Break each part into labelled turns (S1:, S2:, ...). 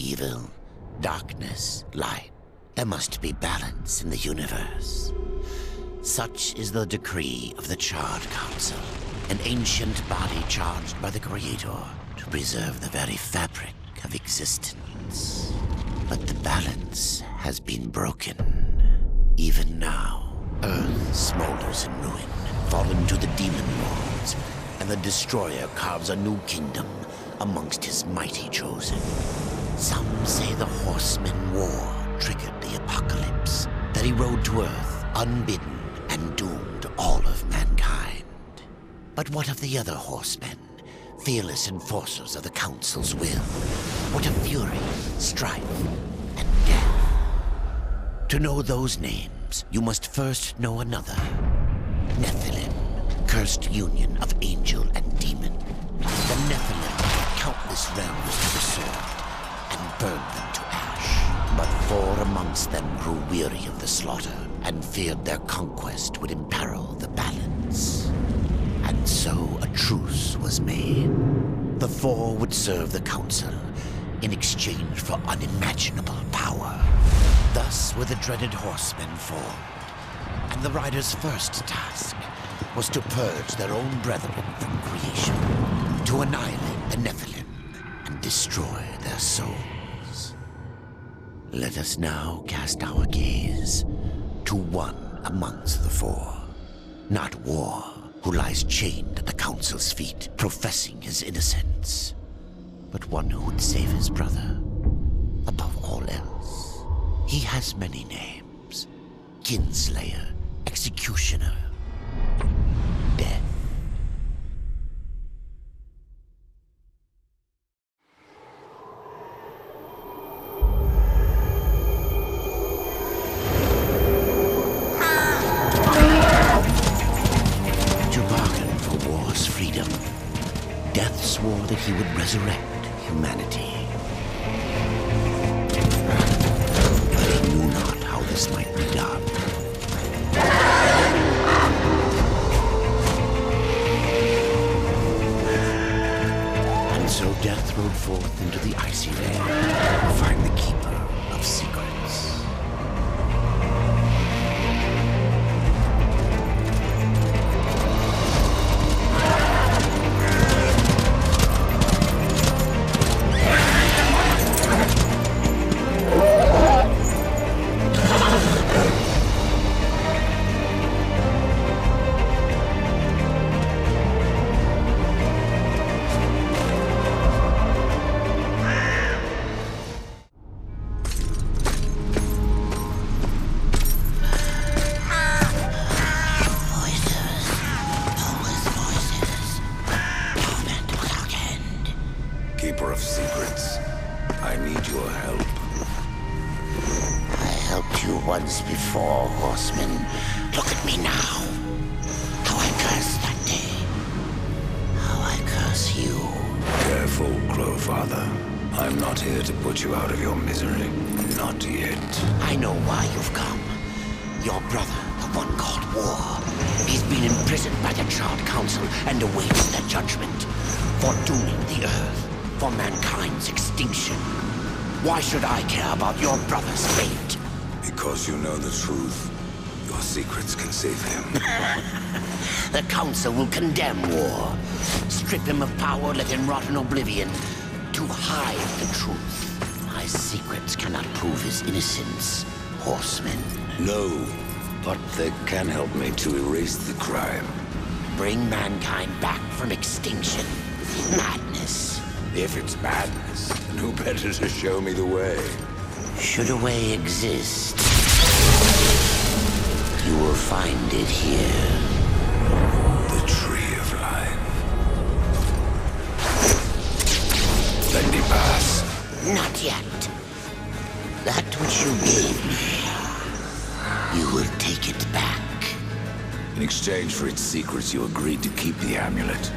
S1: evil, darkness, light. There must be balance in the universe. Such is the decree of the Charred Council, an ancient body charged by the Creator to preserve the very fabric of existence. But the balance has been broken. Even now, Earth smolders in ruin, fallen to the demon lords, and the Destroyer carves a new kingdom amongst his mighty chosen. Some say the horsemen war triggered the apocalypse, that he rode to Earth unbidden and doomed all of mankind. But what of the other horsemen, fearless enforcers of the Council's will? What of fury, strife, and death? To know those names, you must first know another. Nephilim, cursed union of angel and demon. The Nephilim brought countless realms to the sword and burned them to ash. But 4 amongst them grew weary of the slaughter and feared their conquest would imperil the balance. And so a truce was made. The 4 would serve the Council in exchange for unimaginable power. Thus were the dreaded horsemen formed, and the riders' first task was to purge their own brethren from creation, to annihilate the Nephilim and destroy their souls. Let us now cast our gaze to one amongst the 4. Not War, who lies chained at the Council's feet, professing his innocence, but one who would save his brother above all else. He has many names: Kinslayer, Executioner, Death. To bargain for war's freedom, Death swore that he would resurrect humanity. But he knew not how this might be done. And so Death rode forth into the icy lair to find the Keeper of Secrets.
S2: Keeper of Secrets, I need your help.
S1: I helped you once before, horseman. Look at me now. How I cursed that day. How I curse you.
S2: Careful, crowfather. I'm not here to put you out of your misery. Not yet.
S1: I know why you've come. Your brother, the one called War. He's been imprisoned by the Charred Council and awaits their judgment for dooming the Earth, for mankind's extinction. Why should I care about your brother's fate?
S2: Because you know the truth. Your secrets can save him.
S1: The Council will condemn War. Strip him of power, let him rot in oblivion. To hide the truth. My secrets cannot prove his innocence, horsemen.
S2: No, but they can help me to erase the crime.
S1: Bring mankind back from extinction. Madness.
S2: If it's madness, then who better to show me the way?
S1: Should a way exist, you will find it here.
S2: The Tree of Life. Let me pass.
S1: Not yet. That which you gave me, you will take it back.
S2: In exchange for its secrets, you agreed to keep the amulet.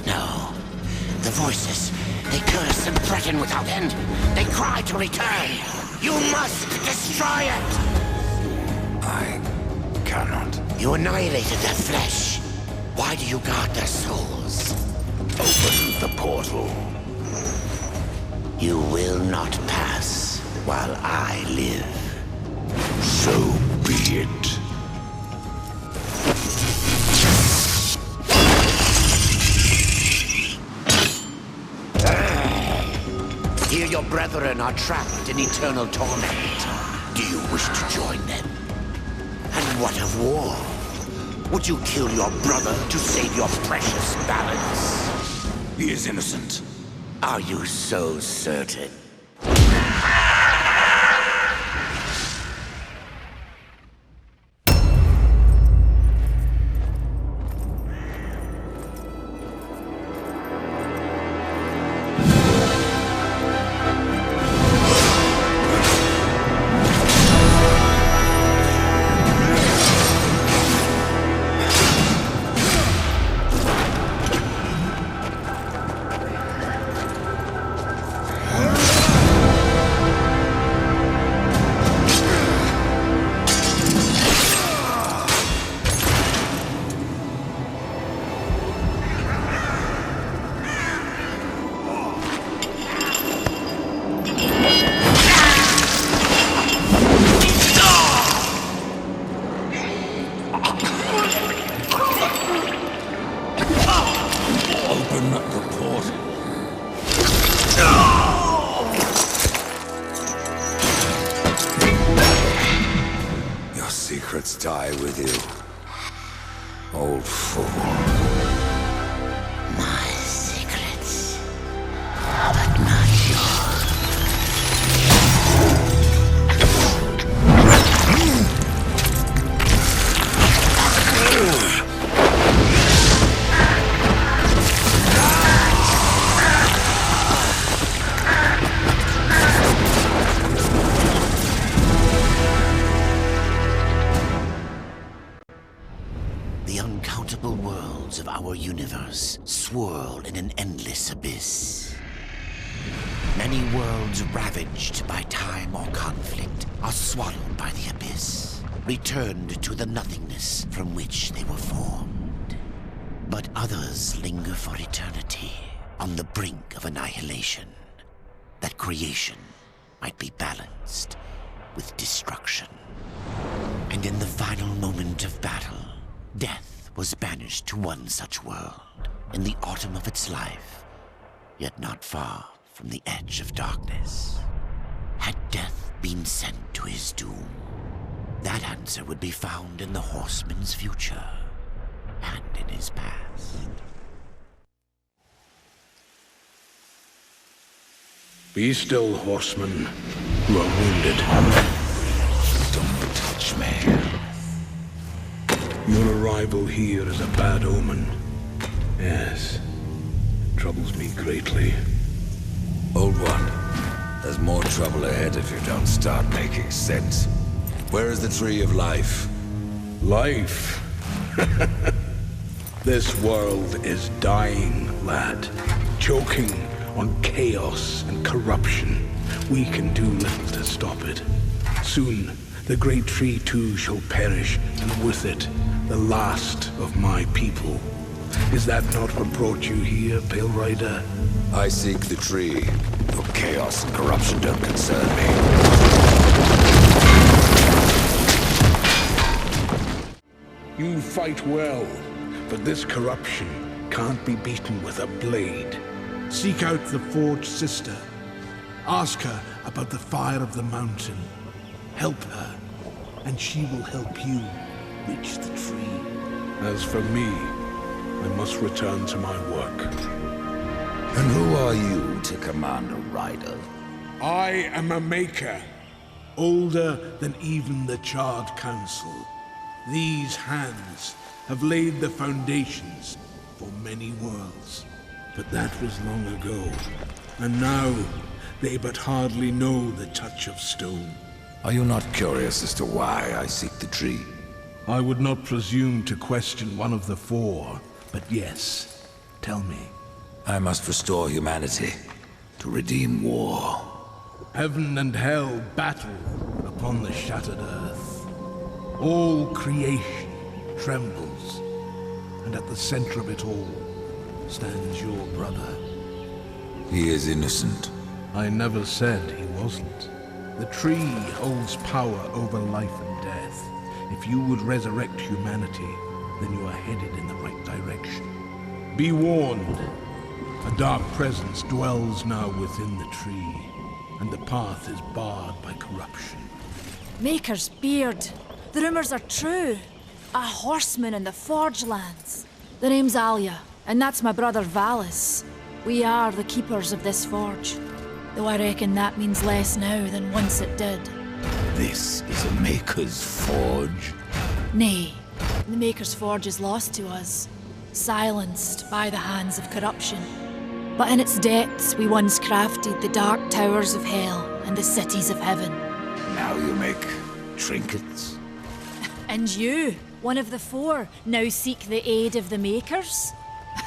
S1: No. The voices, they curse and threaten without end. They cry to return. You must destroy it!
S2: I cannot.
S1: You annihilated their flesh. Why do you guard their souls?
S2: Open the portal.
S1: You will not pass while I live.
S2: So be it.
S1: Here your brethren are trapped in eternal torment. Do you wish to join them? And what of war? Would you kill your brother to save your precious balance?
S2: He is innocent.
S1: Are you so certain?
S2: Secrets die with you, old fool.
S1: My secrets, but not yours. The uncountable worlds of our universe swirl in an endless abyss. Many worlds ravaged by time or conflict are swallowed by the abyss, returned to the nothingness from which they were formed. But others linger for eternity on the brink of annihilation, that creation might be balanced with destruction. And in the final moment of battle, death was banished to one such world in the autumn of its life, yet not far from the edge of darkness. Had death been sent to his doom? That answer would be found in the horseman's future and in his past.
S3: Be still, horseman. You are wounded.
S2: Don't touch me.
S3: Your arrival here is a bad omen. Yes. It troubles me greatly.
S2: Old one, there's more trouble ahead if you don't start making sense. Where is the tree of life?
S3: Life? This world is dying, lad. Choking on chaos and corruption. We can do little to stop it. Soon, the great tree too shall perish, and with it, the last of my people. Is that not what brought you here, Pale Rider?
S2: I seek the tree. Your chaos and corruption don't concern me.
S3: You fight well, but this corruption can't be beaten with a blade. Seek out the Forge Sister. Ask her about the fire of the mountain. Help her, and she will help you reach the tree. As for me, I must return to my work.
S2: And who are you to command a rider?
S3: I am a maker, older than even the Charred Council. These hands have laid the foundations for many worlds. But that was long ago, and now they but hardly know the touch of stone.
S2: Are you not curious as to why I seek the tree?
S3: I would not presume to question one of the four, but yes, tell me.
S2: I must restore humanity, to redeem war.
S3: Heaven and hell battle upon the shattered earth. All creation trembles, and at the center of it all stands your brother.
S2: He is innocent.
S3: I never said he wasn't. The tree holds power over life and death. If you would resurrect humanity, then you are headed in the right direction. Be warned. A dark presence dwells now within the tree, and the path is barred by corruption.
S4: Maker's beard. The rumors are true. A horseman in the Forge lands. The name's Alia, and that's my brother Valis. We are the keepers of this forge. Though I reckon that means less now than once it did.
S2: This is a Maker's Forge?
S4: Nay, the Maker's Forge is lost to us, silenced by the hands of corruption. But in its depths we once crafted the dark towers of hell and the cities of heaven.
S2: Now you make trinkets?
S4: And you, one of the four, now seek the aid of the Makers?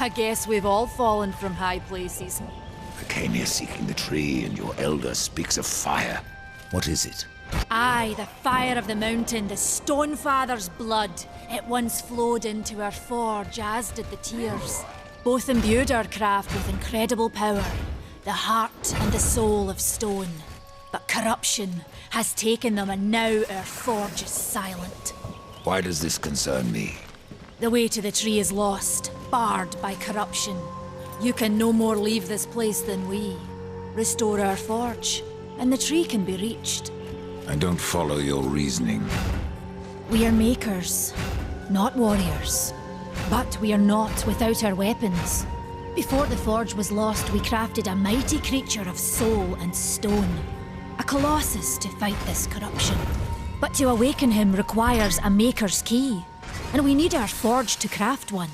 S4: I guess we've all fallen from high places.
S2: I came here seeking the tree, and your elder speaks of fire. What is it?
S4: Aye, the fire of the mountain, the Stonefather's blood. It once flowed into our forge, as did the tears. Both imbued our craft with incredible power, the heart and the soul of stone. But corruption has taken them, and now our forge is silent.
S2: Why does this concern me?
S4: The way to the tree is lost, barred by corruption. You can no more leave this place than we. Restore our forge, and the tree can be reached.
S2: I don't follow your reasoning.
S4: We are makers, not warriors. But we are not without our weapons. Before the forge was lost, we crafted a mighty creature of soul and stone. A colossus to fight this corruption. But to awaken him requires a maker's key. And we need our forge to craft one.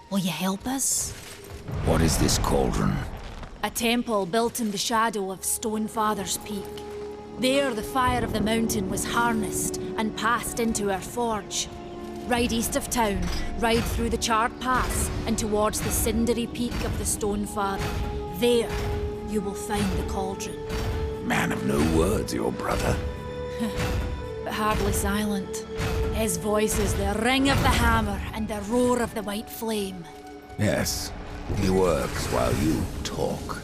S4: Will you help us?
S2: What is this cauldron?
S4: A temple built in the shadow of Stonefather's Peak. There, the fire of the mountain was harnessed and passed into our forge. Ride east of town, ride through the charred pass, and towards the cindery peak of the Stonefather. There, you will find the cauldron.
S2: Man of no words, your brother.
S4: But hardly silent. His voice is the ring of the hammer and the roar of the white flame.
S2: Yes, he works while you talk.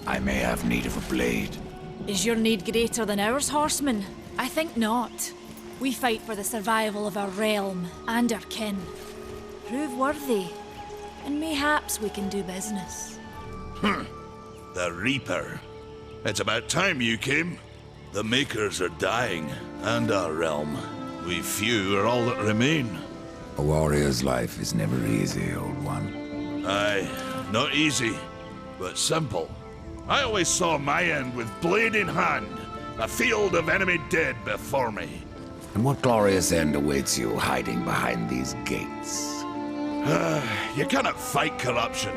S2: I may have need of a blade.
S4: Is your need greater than ours, horsemen? I think not. We fight for the survival of our realm and our kin. Prove worthy, and mayhaps we can do business.
S5: The Reaper. It's about time you came. The Makers are dying, and our realm. We few are all that remain.
S2: A warrior's life is never easy, old one.
S5: Aye, not easy, but simple. I always saw my end with blade in hand, a field of enemy dead before me.
S2: And what glorious end awaits you hiding behind these gates?
S5: You cannot fight corruption,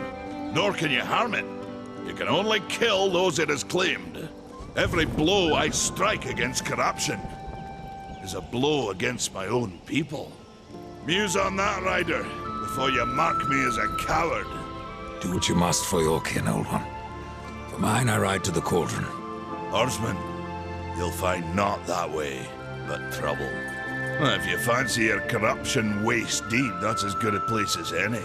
S5: nor can you harm it. You can only kill those it has claimed. Every blow I strike against corruption is a blow against my own people. Muse on that, Rider, before you mark me as a coward.
S2: Do what you must for your kin, old one. For mine, I ride to the cauldron.
S5: Horseman, you'll find naught that way but trouble. Well, if you fancy your corruption waist deep, that's as good a place as any.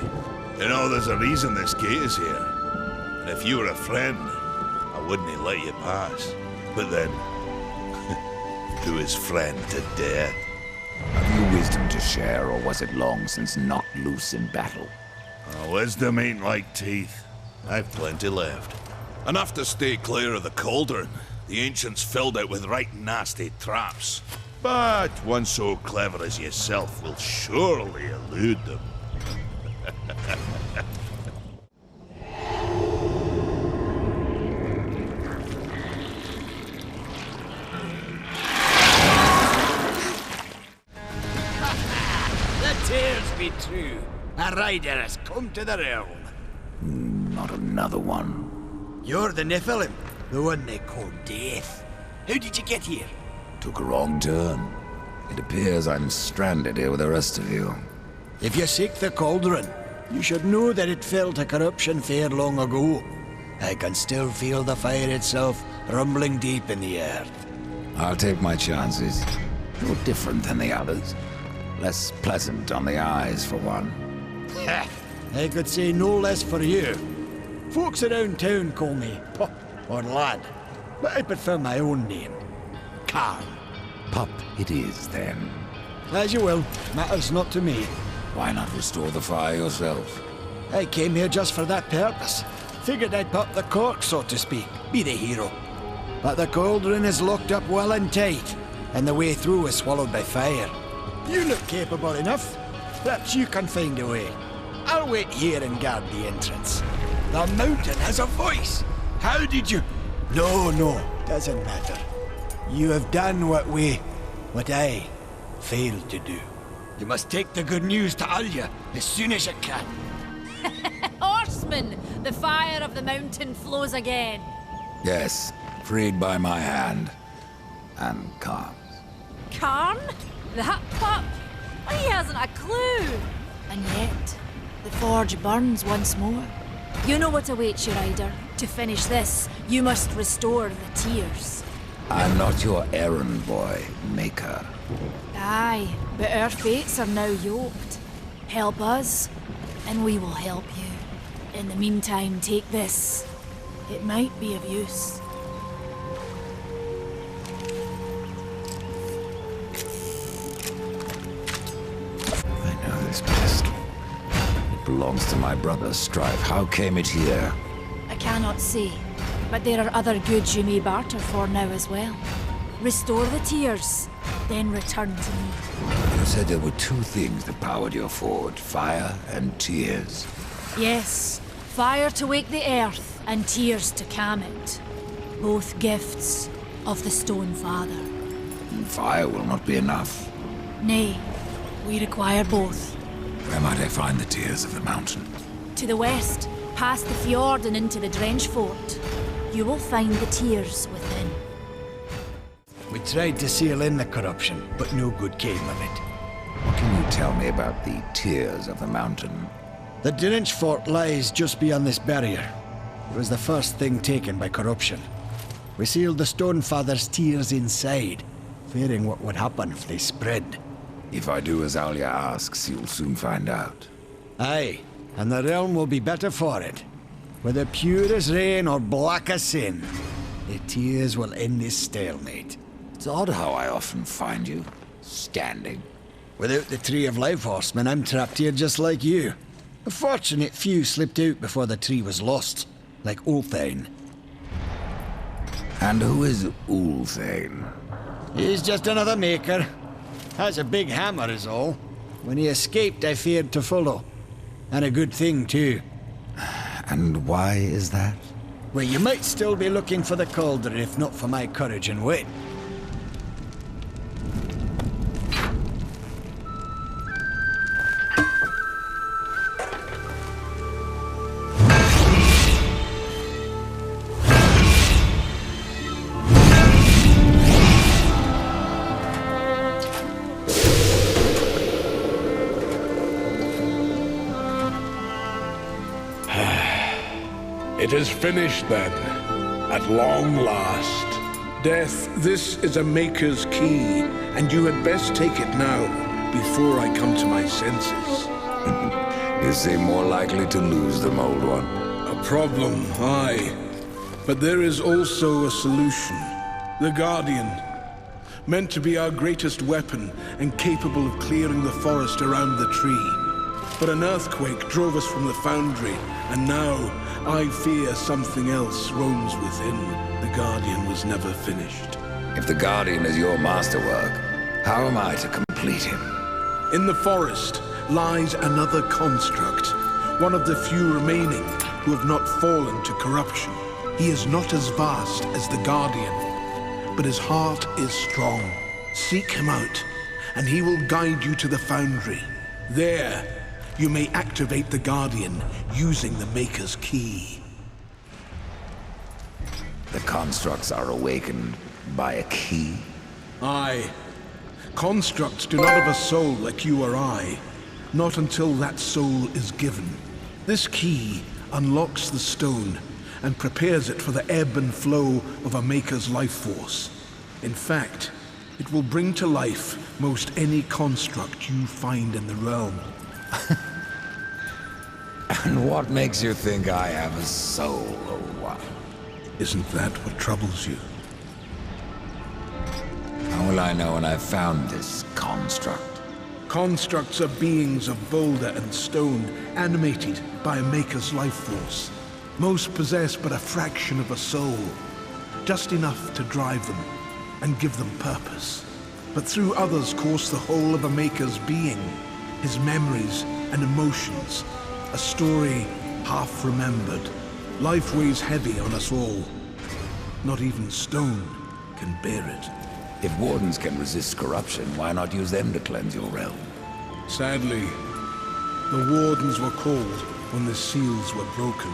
S5: You know, there's a reason this gate is here. And if you were a friend, I wouldn't let you pass. But then, who is friend to death?
S2: Have you wisdom to share, or was it long since knocked loose in battle?
S5: Wisdom ain't like teeth. I've plenty left. Enough to stay clear of the cauldron. The ancients filled it with right nasty traps. But one so clever as yourself will surely elude them.
S6: The tales be true. A rider has come to the realm.
S2: Not another one.
S6: You're the Nephilim, the one they call Death. How did you get here?
S2: Took a wrong turn. It appears I'm stranded here with the rest of you.
S6: If you seek the cauldron, you should know that it fell to corruption fair long ago. I can still feel the fire itself rumbling deep in the earth.
S2: I'll take my chances. You're different than the others. Less pleasant on the eyes, for one.
S6: I could say no less for you. Folks around town call me Pup or Lad. but I prefer my own name. Karn.
S2: Pup it is, then.
S6: As you will. Matters not to me.
S2: Why not restore the fire yourself?
S6: I came here just for that purpose. Figured I'd pop the cork, so to speak. Be the hero. But the cauldron is locked up well and tight, and the way through is swallowed by fire. You look capable enough. Perhaps you can find a way. I'll wait here and guard the entrance. The mountain has a voice. How did you... No, doesn't matter. You have done what I failed to do. You must take the good news to Alya as soon as you can.
S4: Horsemen! The fire of the mountain flows again.
S2: Yes, freed by my hand. And Karn's.
S4: Karn? That pup? He hasn't a clue. And yet, the forge burns once more. You know what awaits you, Ryder. To finish this, you must restore the tears.
S2: I'm not your errand boy, Maker.
S4: Aye, but our fates are now yoked. Help us, and we will help you. In the meantime, take this. It might be of use.
S2: I know this pistol. It belongs to my brother, Strife. How came it here?
S4: I cannot say, but there are other goods you may barter for now as well. Restore the tears, then return to me.
S2: You said there were two things that powered your forge, fire and tears.
S4: Yes, fire to wake the earth, and tears to calm it. Both gifts of the Stone Father.
S2: And fire will not be enough.
S4: Nay, we require both.
S2: Where might I find the tears of the mountain?
S4: To the west, past the fjord and into the Drench Fort, you will find the tears within.
S6: We tried to seal in the corruption, but no good came of it.
S2: What can you tell me about the tears of the mountain?
S6: The Drench Fort lies just beyond this barrier. It was the first thing taken by corruption. We sealed the Stone Father's tears inside, fearing what would happen if they spread.
S2: If I do as Alya asks, you'll soon find out.
S6: Aye, and the realm will be better for it. Whether pure as rain or black as sin, the tears will end this stalemate.
S2: It's odd how I often find you standing.
S6: Without the Tree of Life, horseman, I'm trapped here just like you. A fortunate few slipped out before the tree was lost, like Ulthane.
S2: And who is Ulthane?
S6: He's just another maker. Has a big hammer is all. When he escaped, I feared to follow. And a good thing, too.
S2: And why is that?
S6: Well, you might still be looking for the cauldron if not for my courage and wit.
S3: It is finished then, at long last. Death, this is a Maker's key, and you had best take it now, before I come to my senses.
S2: You seem more likely to lose them, old one.
S3: A problem, aye. But there is also a solution. The Guardian. Meant to be our greatest weapon, and capable of clearing the forest around the tree. But an earthquake drove us from the foundry, and now I fear something else roams within. The Guardian was never finished.
S2: If the Guardian is your masterwork, how am I to complete him?
S3: In the forest lies another construct, one of the few remaining who have not fallen to corruption. He is not as vast as the Guardian, but his heart is strong. Seek him out, and he will guide you to the foundry. There, you may activate the Guardian using the Maker's key.
S2: The constructs are awakened by a key?
S3: Aye. Constructs do not have a soul like you or I. Not until that soul is given. This key unlocks the stone and prepares it for the ebb and flow of a Maker's life force. In fact, it will bring to life most any construct you find in the realm.
S2: And what makes you think I have a soul, old one?
S3: Isn't that what troubles you?
S2: How will I know when I've found this construct?
S3: Constructs are beings of boulder and stone, animated by a maker's life force. Most possess but a fraction of a soul, just enough to drive them and give them purpose. But through others course the whole of a maker's being, his memories and emotions, a story half remembered. Life weighs heavy on us all. Not even stone can bear it.
S2: If wardens can resist corruption, why not use them to cleanse your realm?
S3: Sadly, the wardens were called when the seals were broken.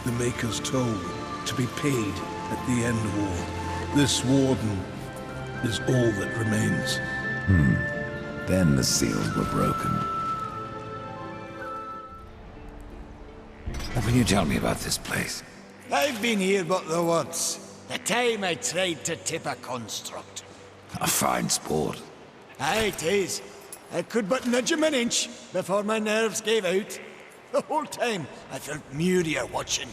S3: The maker's toll to be paid at the end war. This warden is all that remains.
S2: Then the seals were broken. What can you tell me about this place?
S6: I've been here but the once. The time I tried to tip a construct.
S2: A fine sport.
S6: Aye, it is. I could but nudge him an inch before my nerves gave out. The whole time I felt Muria watching.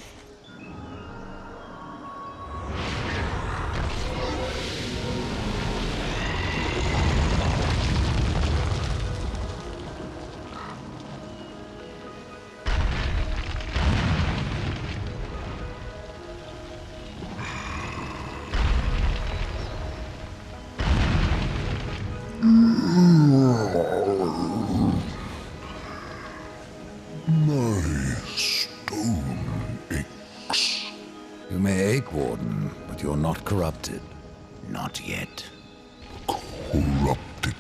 S2: Warden, but you're not corrupted. Not yet.
S7: Corrupted?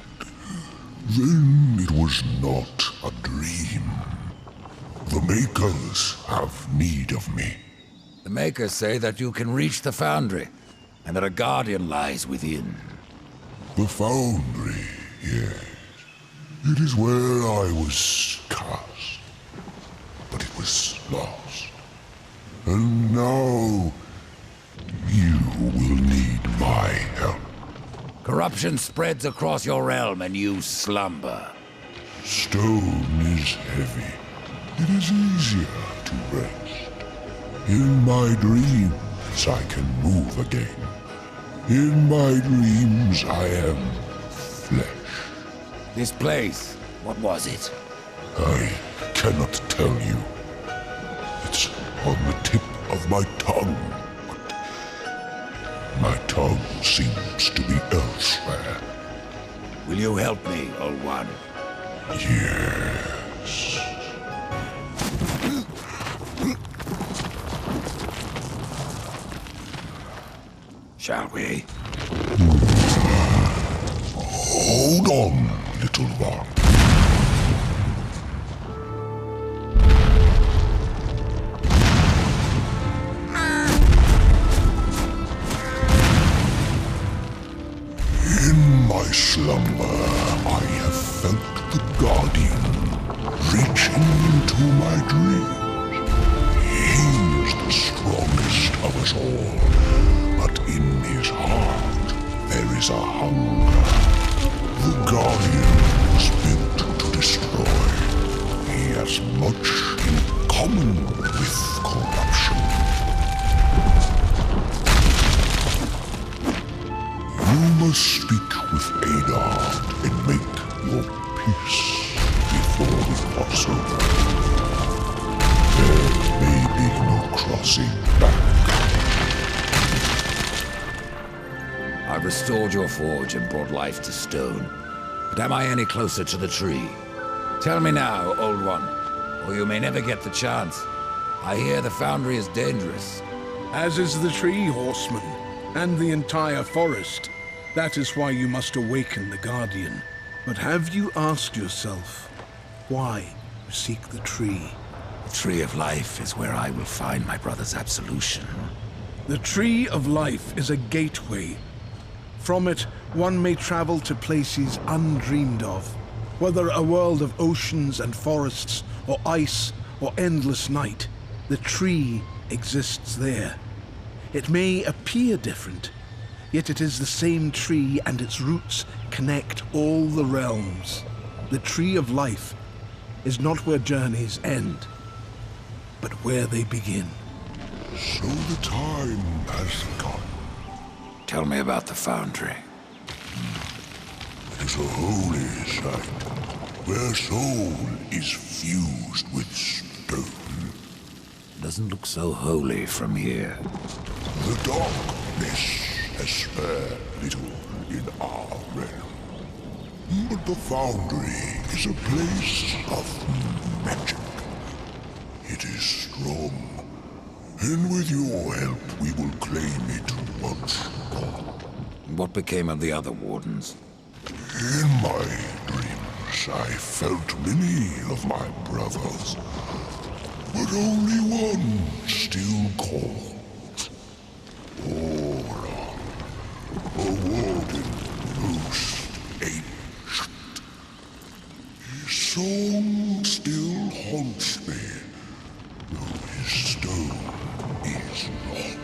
S7: Then it was not a dream. The Makers have need of me.
S2: The Makers say that you can reach the Foundry, and that a Guardian lies within.
S7: The Foundry, yes. It is where I was cast. But it was lost. And now you will need my help.
S2: Corruption spreads across your realm and you slumber.
S7: Stone is heavy. It is easier to rest. In my dreams I can move again. In my dreams I am flesh.
S2: This place, what was it?
S7: I cannot tell you. It's on the tip of my tongue. My tongue seems to be elsewhere.
S2: Will you help me, Old One?
S7: Yes.
S2: Shall we?
S7: Hold on, little one. In my slumber, I have felt the Guardian reaching into my dreams. He is the strongest of us all, but in his heart there is a hunger. The Guardian was built to destroy. He has much in common with corruption. You must speak with Adar and make your peace before we cross over. There may be no crossing back.
S2: I've restored your forge and brought life to stone. But am I any closer to the tree? Tell me now, Old One, or you may never get the chance. I hear the Foundry is dangerous.
S3: As is the tree, horseman, and the entire forest. That is why you must awaken the Guardian. But have you asked yourself why you seek the tree?
S2: The Tree of Life is where I will find my brother's absolution.
S3: The Tree of Life is a gateway. From it, one may travel to places undreamed of. Whether a world of oceans and forests, or ice, or endless night, the tree exists there. It may appear different, yet it is the same tree, and its roots connect all the realms. The Tree of Life is not where journeys end, but where they begin.
S7: So the time has come.
S2: Tell me about the Foundry.
S7: is a holy site, where soul is fused with stone.
S2: Doesn't look so holy from here.
S7: The darkness has spared little in our realm. But the Foundry is a place of magic. It is strong, and with your help we will claim it once more.
S2: What became of the other wardens?
S7: In my dreams, I felt many of my brothers, but only one still calls. Oron, a warden most ancient. His song still haunts me, though his stone is lost.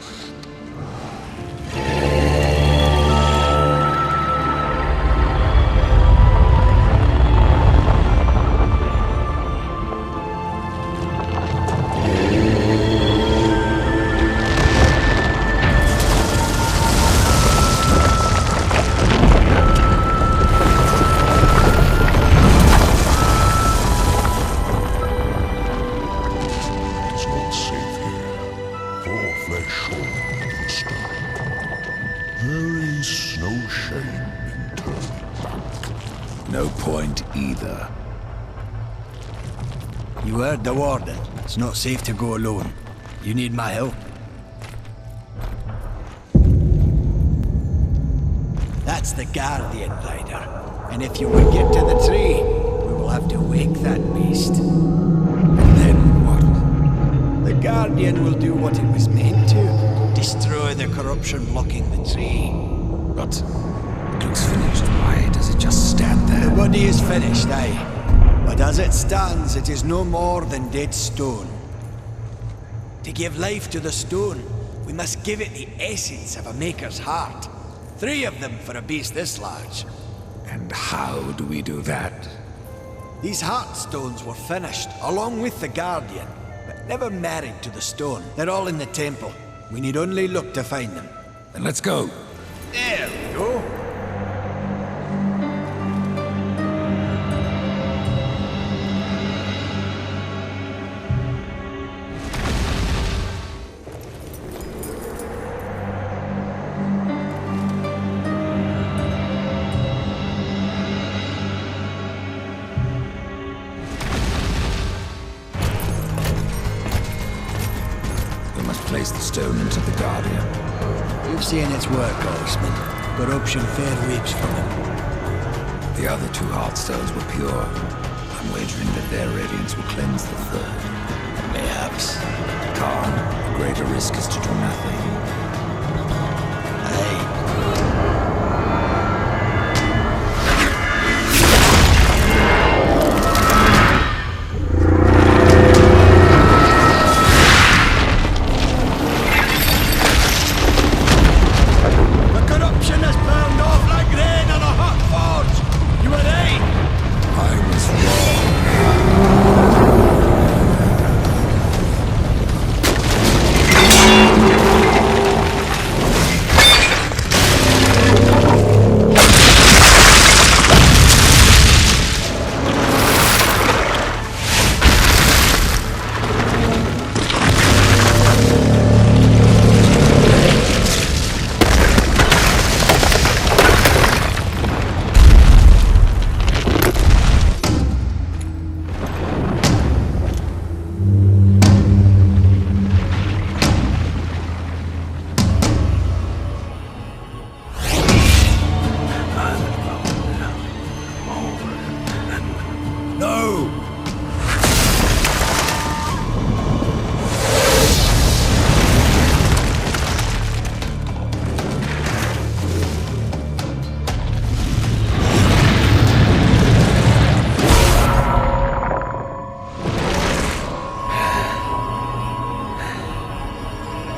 S2: No point either.
S6: You heard the warden. It's not safe to go alone. You need my help. That's the Guardian Rider. And if you will get to the tree, we will have to wake that beast.
S2: And then what?
S6: The Guardian will do what it was meant to. Destroy the corruption blocking the tree.
S2: But it looks finished. Why does it just stand there?
S6: The body is finished, aye. But as it stands, it is no more than dead stone. To give life to the stone, we must give it the essence of a maker's heart. 3 of them for a beast this large.
S2: And how do we do that?
S6: These heartstones were finished, along with the Guardian, but never married to the stone. They're all in the temple. We need only look to find them.
S2: Then let's go.
S6: There we go.
S2: Place the stone into the Guardian.
S6: You've seen its work, horsemen. Corruption fair weeps from him.
S2: The other 2 heartstones were pure. I'm wagering that their radiance will cleanse the 3rd.
S6: Mayhaps.
S2: Khan, the greater risk is to do nothing.
S6: Aye.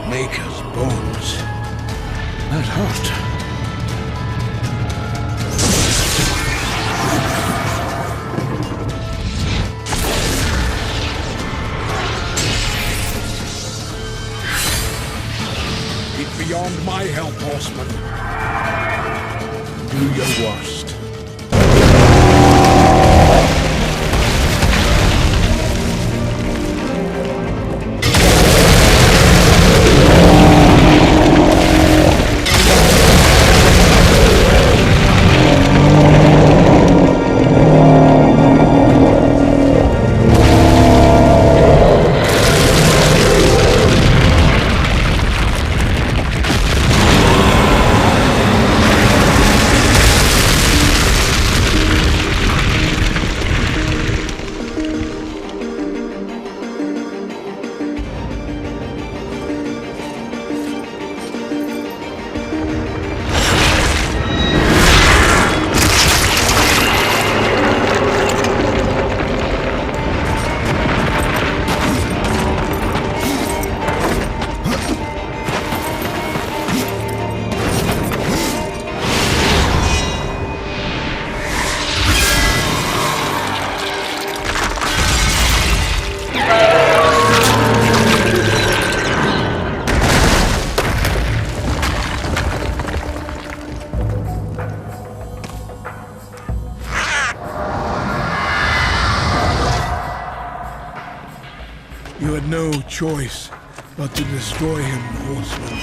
S6: Maker's bones. That hurt.
S3: Beyond my help, horseman. Do your worst. had no choice but to destroy him, horseman.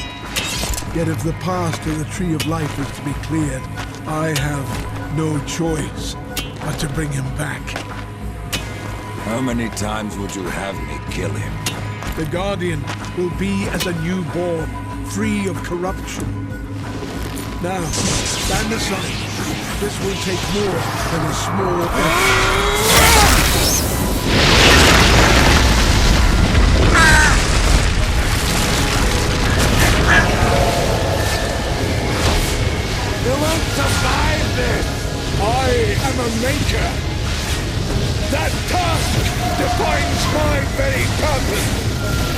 S3: Yet if the path to the Tree of Life is to be cleared, I have no choice but to bring him back.
S2: How many times would you have me kill him?
S3: The Guardian will be as a newborn, free of corruption. Now, stand aside. This will take more than a small effort.
S2: You won't survive this!
S3: I am a maker. That task defines my very purpose,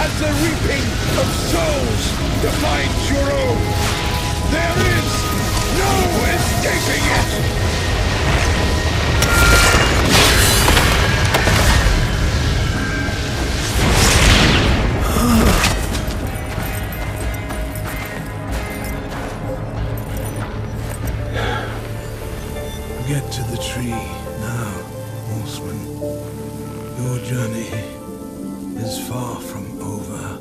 S3: as the reaping of souls defines your own. There is no escaping it! Get to the tree now, horseman. Your journey is far from over.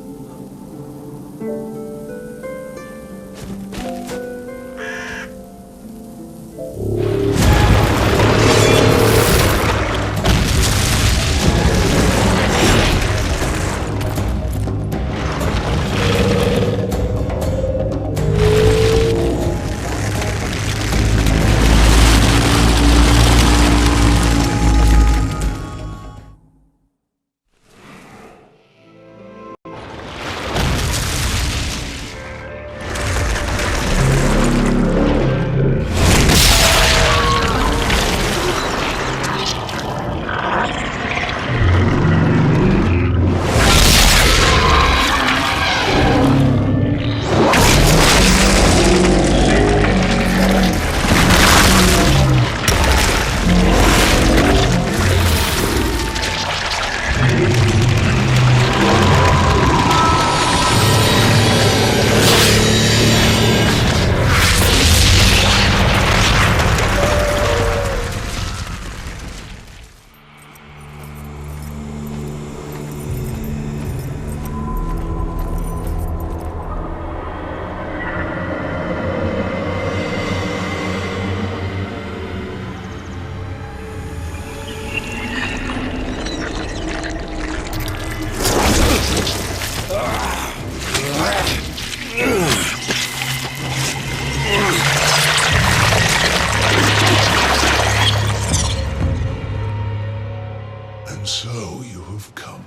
S7: So you have come,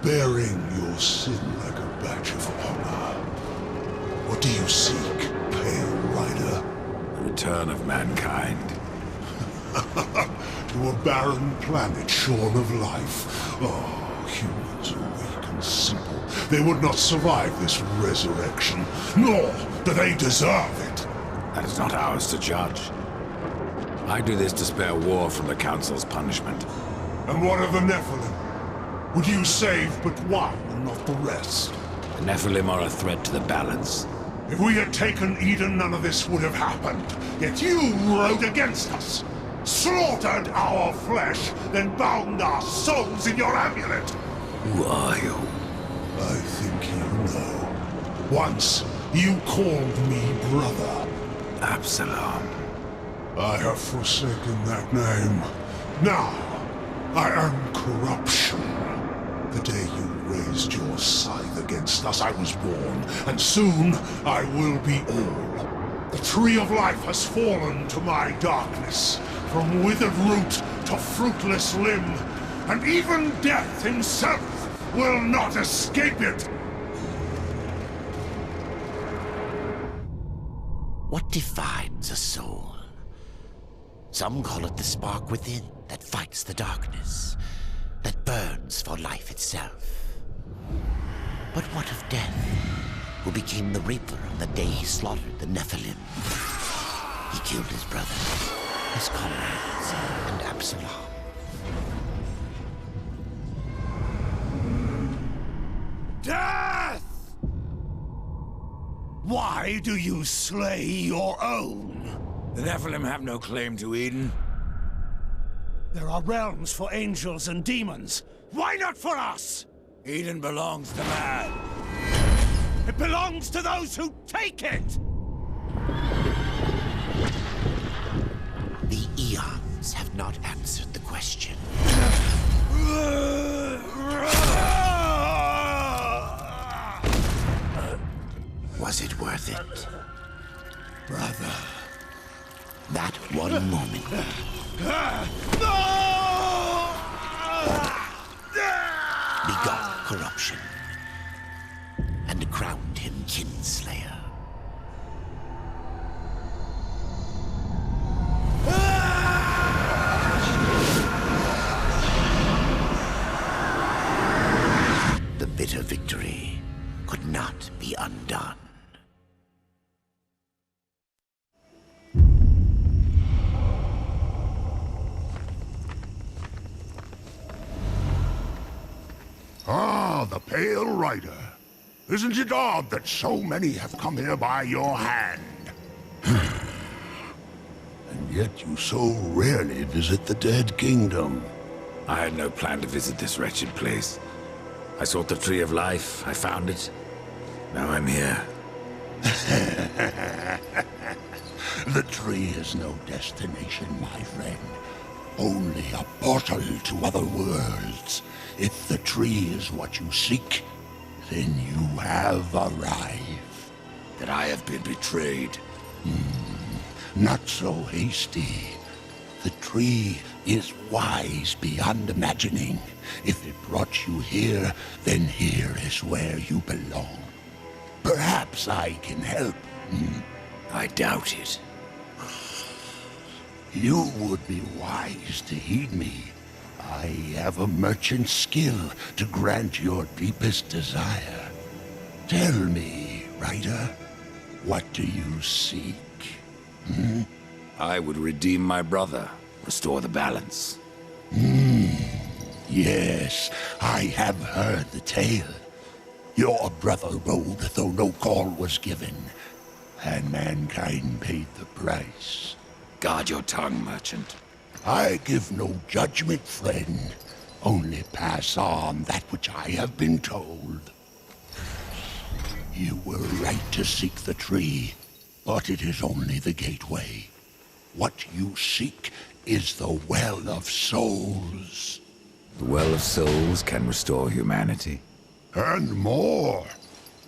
S7: bearing your sin like a badge of honor. What do you seek, Pale Rider?
S2: The return of mankind.
S7: To a barren planet shorn of life. Oh, humans are weak and simple. They would not survive this resurrection, nor do they deserve it.
S2: That is not ours to judge. I do this to spare war from the Council's punishment.
S7: And what of the Nephilim? Would you save but one and not the rest?
S2: The Nephilim are a threat to the balance.
S7: If we had taken Eden, none of this would have happened. Yet you rode against us, slaughtered our flesh, then bound our souls in your amulet.
S2: Who are you?
S7: I think you know. Once, you called me brother.
S2: Absilon.
S7: I have forsaken that name. Now, I am corruption. The day you raised your scythe against us, I was born, and soon I will be all. The Tree of Life has fallen to my darkness, from withered root to fruitless limb, and even death himself will not escape it.
S1: What defines a soul? Some call it the spark within that fights the darkness, that burns for life itself. But what of death, who became the Reaper on the day he slaughtered the Nephilim? He killed his brother, his comrades, and Absalom.
S5: Death! Why do you slay your own?
S2: The Nephilim have no claim to Eden.
S5: There are realms for angels and demons.
S8: Why not for us?
S2: Eden belongs to man.
S8: It belongs to those who take it!
S1: The eons have not answered the question. Was it worth it?
S7: Brother.
S1: That one moment. Begot corruption. And crowned him Kinslayer. The bitter victory could not be undone.
S7: Ah, the Pale Rider. Isn't it odd that so many have come here by your hand? And yet you so rarely visit the Dead Kingdom.
S2: I had no plan to visit this wretched place. I sought the Tree of Life, I found it. Now I'm here.
S7: The tree is no destination, my friend. Only a portal to other worlds. If the tree is what you seek, then you have arrived.
S2: That I have been betrayed.
S7: Not so hasty. The tree is wise beyond imagining. If it brought you here, then here is where you belong. Perhaps I can help.
S2: I doubt it.
S7: You would be wise to heed me. I have a merchant's skill to grant your deepest desire. Tell me, Rider, what do you seek?
S2: I would redeem my brother, restore the balance.
S7: Yes, I have heard the tale. Your brother rode, though no call was given, and mankind paid the price.
S2: Guard your tongue, merchant.
S7: I give no judgment, friend. Only pass on that which I have been told. You were right to seek the tree, but it is only the gateway. What you seek is the Well of Souls.
S2: The Well of Souls can restore humanity.
S7: And more.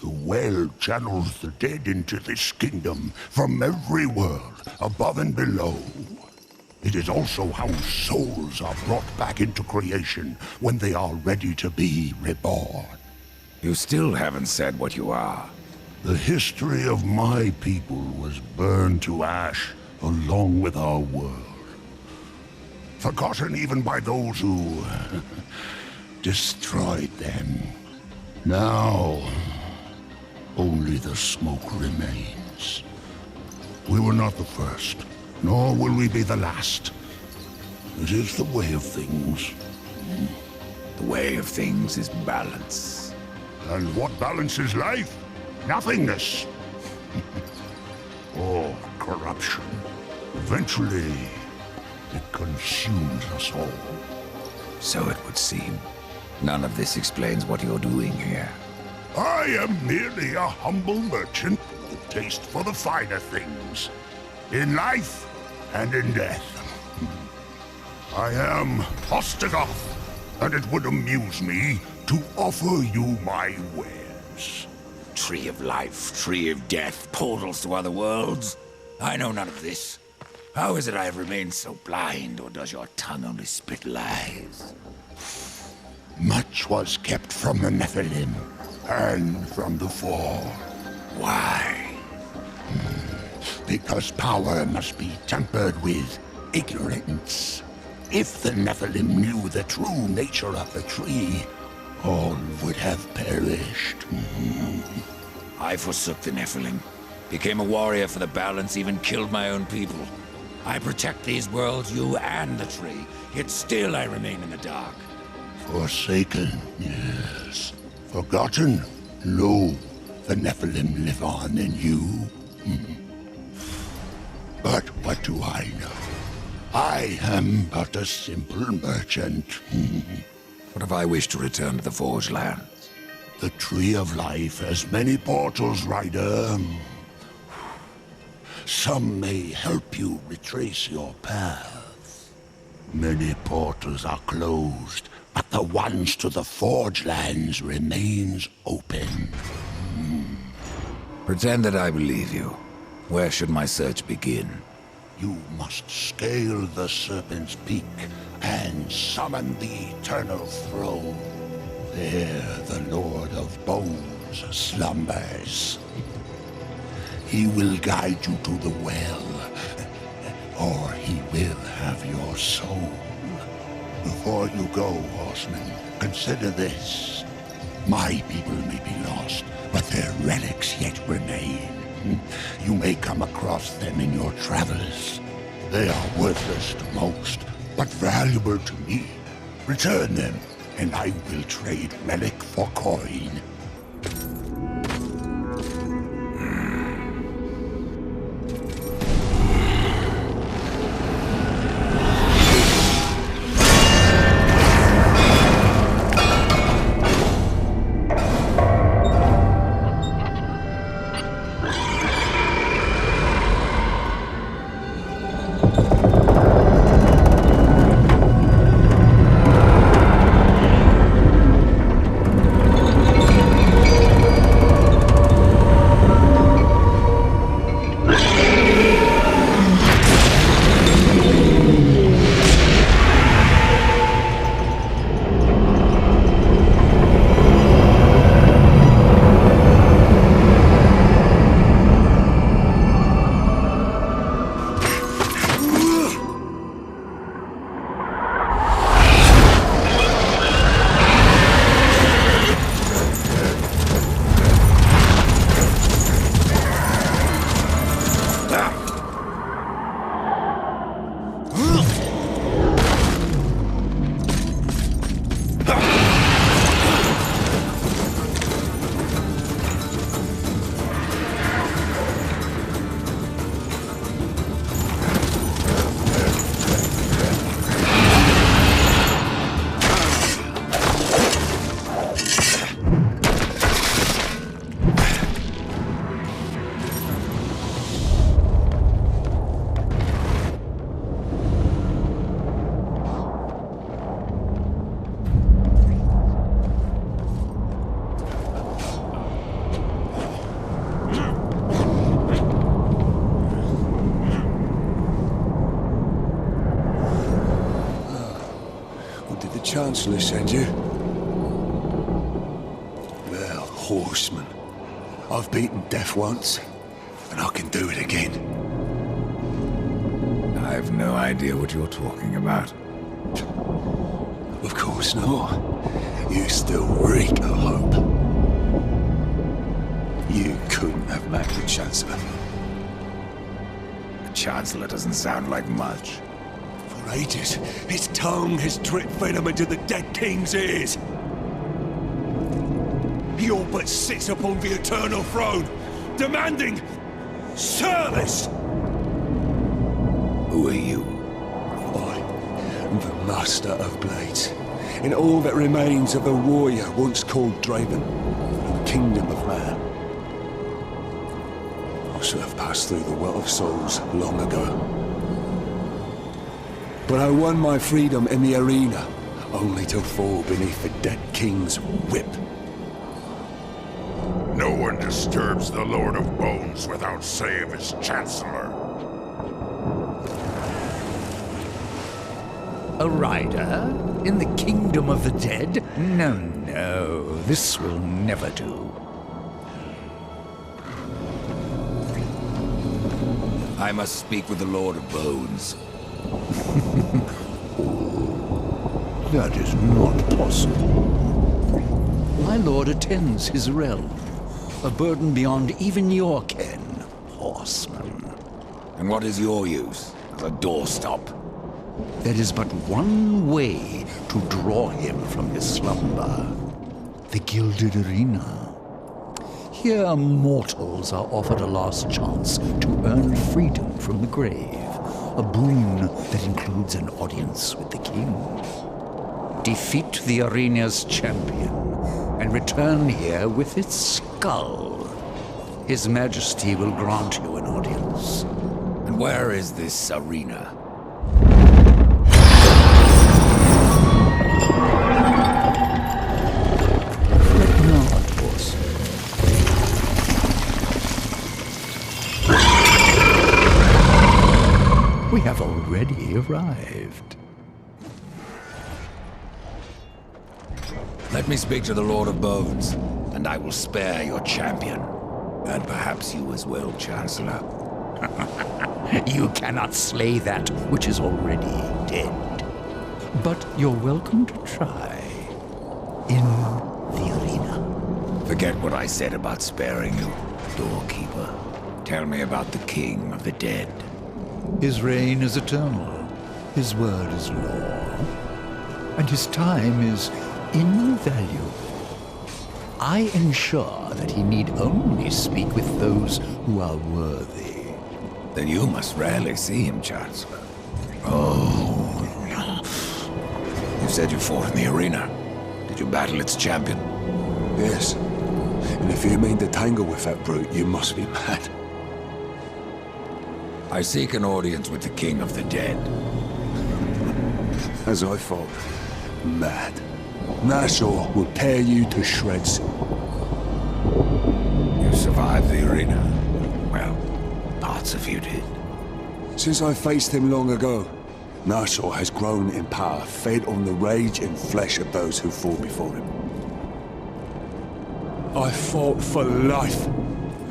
S7: The well channels the dead into this kingdom from every world, above and below. It is also how souls are brought back into creation when they are ready to be reborn.
S2: You still haven't said what you are.
S7: The history of my people was burned to ash along with our world. Forgotten even by those who destroyed them. Now, only the smoke remains. We were not the first, nor will we be the last. It is the way of things.
S2: The way of things is balance.
S7: And what balances life? Nothingness. Or corruption. Eventually, it consumes us all.
S2: So it would seem. None of this explains what you're doing here.
S7: I am merely a humble merchant with a taste for the finer things. In life and in death. I am Ostagoth, and it would amuse me to offer you my wares.
S2: Tree of life, tree of death, portals to other worlds. I know none of this. How is it I have remained so blind, or does your tongue only spit lies?
S7: Much was kept from the Nephilim, and from the Four.
S2: Why?
S7: Because power must be tempered with ignorance. If the Nephilim knew the true nature of the tree, all would have perished.
S2: I forsook the Nephilim, became a warrior for the balance, even killed my own people. I protect these worlds, you and the tree, yet still I remain in the dark.
S7: Forsaken, yes. Forgotten? No. The Nephilim live on in you. But what do I know? I am but a simple merchant.
S2: What if I wish to return to the Forge lands?
S7: The Tree of Life has many portals, Rider. Some may help you retrace your path. Many portals are closed, but the ones to the Forge lands remains open.
S2: Pretend that I believe you. Where should my search begin?
S7: You must scale the Serpent's Peak and summon the Eternal Throne. There the Lord of Bones slumbers. He will guide you to the well, or he will have your soul. Before you go, horsemen, consider this. My people may be lost, but their relics yet remain. You may come across them in your travels. They are worthless to most, but valuable to me. Return them, and I will trade relic for coin.
S9: Chancellor send you? Well, horseman. I've beaten death once, and I can do it again.
S2: I've no idea what you're talking about.
S9: Of course not. You still reek of hope. You couldn't have met the Chancellor.
S2: The Chancellor doesn't sound like much.
S9: For ages, his tongue has dripped venom into the dead king's ears. He all but sits upon the eternal throne, demanding service!
S2: Who are you?
S9: I am the Master of Blades, and all that remains of a warrior once called Draven, the Kingdom of Man. I should have passed through the Well of Souls long ago. But I won my freedom in the arena, only to fall beneath the dead king's whip.
S7: No one disturbs the Lord of Bones without say of his Chancellor.
S10: A rider? In the kingdom of the dead? No, no, this will never do.
S2: I must speak with the Lord of Bones.
S10: That is not possible. My lord attends his realm. A burden beyond even your ken, horseman.
S2: And what is your use as a doorstop?
S10: There is but one way to draw him from his slumber. The Gilded Arena. Here mortals are offered a last chance to earn freedom from the grave. A boon that includes an audience with the king. defeat the arena's champion, and return here with its skull. His Majesty will grant you an audience.
S2: And where is this arena?
S10: Fret not, horse. We have already arrived.
S2: Let me speak to the Lord of Bones, and I will spare your champion. And perhaps you as well, Chancellor.
S10: You cannot slay that which is already dead. But you're welcome to try. In the arena.
S2: Forget what I said about sparing you, doorkeeper. Tell me about the King of the Dead.
S10: His reign is eternal. His word is law. And his time is invaluable. I ensure that he need only speak with those who are worthy.
S2: Then you must rarely see him, Chancellor.
S10: Oh,
S2: You said you fought in the arena. Did you battle its champion?
S9: Yes. And if you mean to tangle with that brute, you must be mad.
S2: I seek an audience with the King of the Dead.
S9: As I thought. Mad. Nassau will tear you to shreds.
S2: You survived the arena. Well, parts of you did.
S9: Since I faced him long ago, Nassau has grown in power, fed on the rage and flesh of those who fall before him. I fought for life,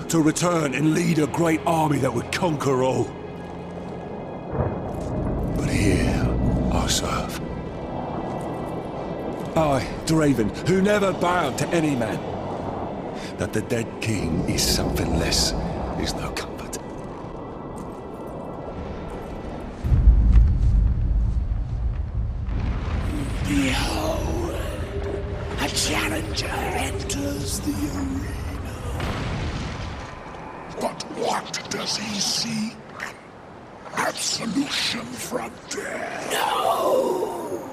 S9: to return and lead a great army that would conquer all. But here, I serve. I, Draven, who never bowed to any man. That the dead king is something less is no comfort.
S1: Behold, a challenger enters the arena.
S7: But what does he seek? Absolution from death.
S1: No!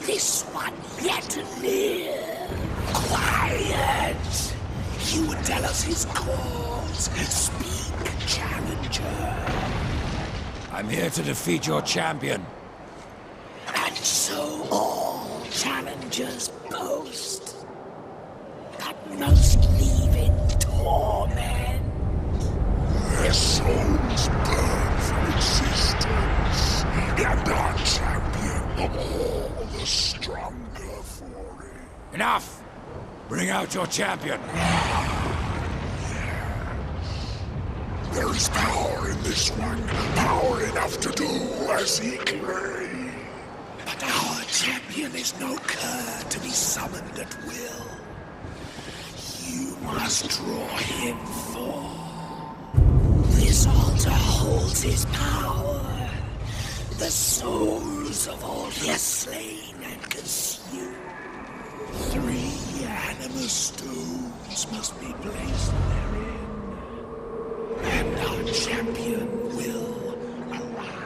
S1: This one yet live. Quiet! He would tell us his cause. Speak, challenger.
S2: I'm here to defeat your champion.
S1: And so all challengers boast, but most leave in torment.
S7: Their souls burn from existence, and our champion all the stronger for it.
S2: Enough! Bring out your champion.
S7: There is power in this one, power enough to do as he claims.
S1: But our champion is no cur to be summoned at will. You must draw him forth. This altar holds his power. The souls of all he has slain and consumed. 3 animus stones must be placed therein. And our champion will arise.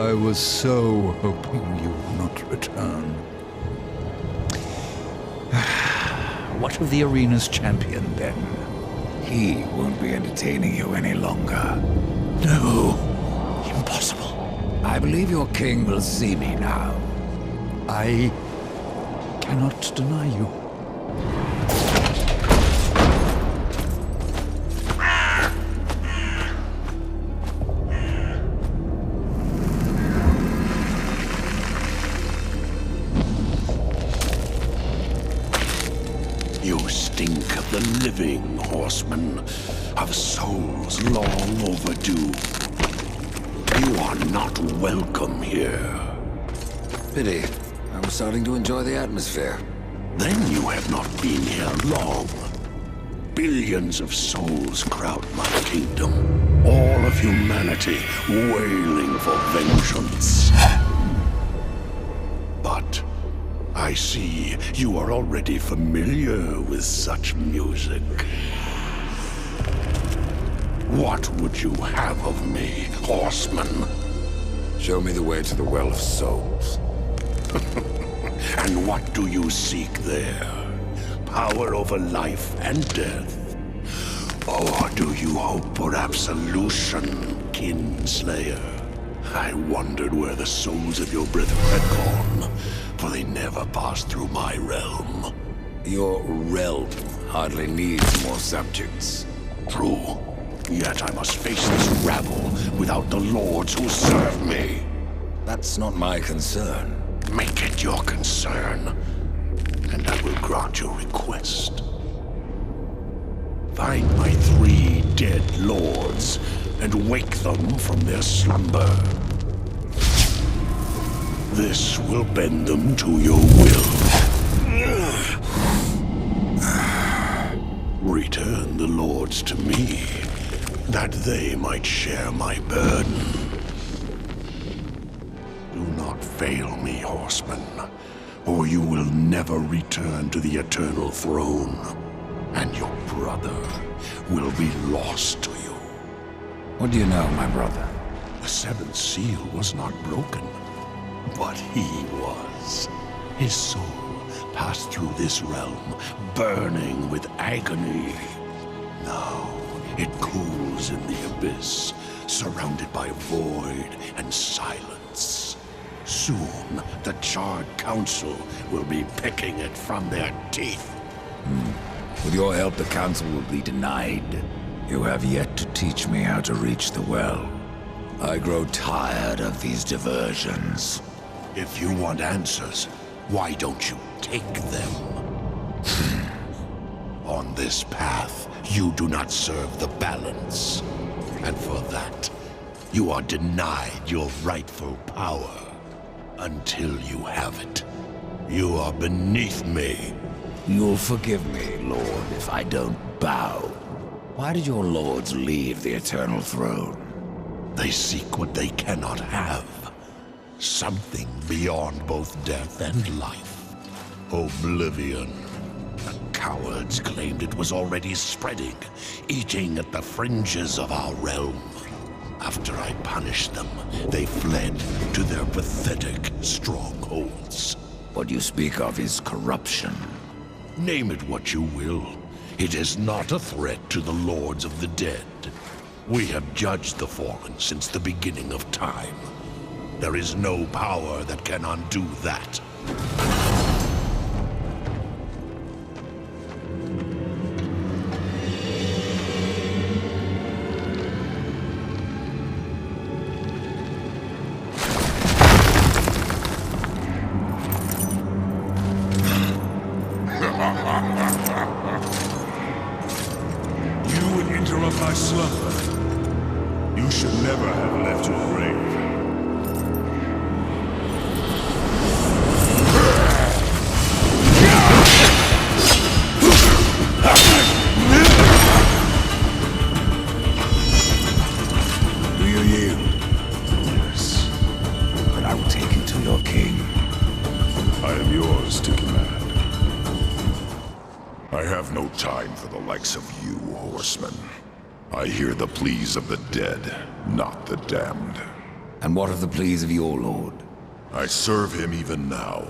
S10: I was so hoping you would not return. What of the arena's champion, then?
S2: He won't be entertaining you any longer.
S10: No, impossible.
S2: I believe your king will see me now.
S10: I cannot deny you.
S7: You stink of the living, horsemen, of souls long overdue. You are not welcome here.
S2: Pity. I was starting to enjoy the atmosphere.
S7: Then you have not been here long. Billions of souls crowd my kingdom. All of humanity wailing for vengeance. But I see you are already familiar with such music. What would you have of me, horseman?
S2: Show me the way to the Well of Souls.
S7: And what do you seek there? Power over life and death? Or do you hope for absolution, Kinslayer? I wondered where the souls of your brethren had gone, for they never passed through my realm.
S2: Your realm hardly needs more subjects.
S7: True. Yet I must face this rabble without the lords who serve me.
S2: That's not my concern.
S7: Make it your concern, and I will grant your request. Find my 3 dead lords, and wake them from their slumber. This will bend them to your will. Return the lords to me, that they might share my burden. Do not fail me, horsemen, or you will never return to the eternal throne, and your brother will be lost to you.
S2: What do you know, my brother?
S7: The 7th seal was not broken, but he was. His soul passed through this realm, burning with agony. Now it cools in the abyss, surrounded by void and silence. Soon, the Charred Council will be picking it from their teeth.
S2: With your help, the Council will be denied. You have yet to teach me how to reach the well. I grow tired of these diversions.
S7: If you want answers, why don't you take them? On this path, you do not serve the balance. And for that, you are denied your rightful power. Until you have it, you are beneath me.
S2: You'll forgive me, Lord, if I don't bow. Why did your lords leave the Eternal Throne?
S7: They seek what they cannot have. Something beyond both death and life. Oblivion. The cowards claimed it was already spreading, eating at the fringes of our realm. After I punished them, they fled to their pathetic strongholds.
S2: What you speak of is corruption.
S7: Name it what you will. It is not a threat to the lords of the dead. We have judged the fallen since the beginning of time. There is no power that can undo that.
S5: You would interrupt my slumber. You should never have left your grave.
S2: Do you yield? Yes. Then I will take you to your king.
S5: I am yours to command. I have no time for the likes of you, horsemen. I hear the pleas of the dead, not the damned.
S2: And what of the pleas of your lord?
S5: I serve him even now,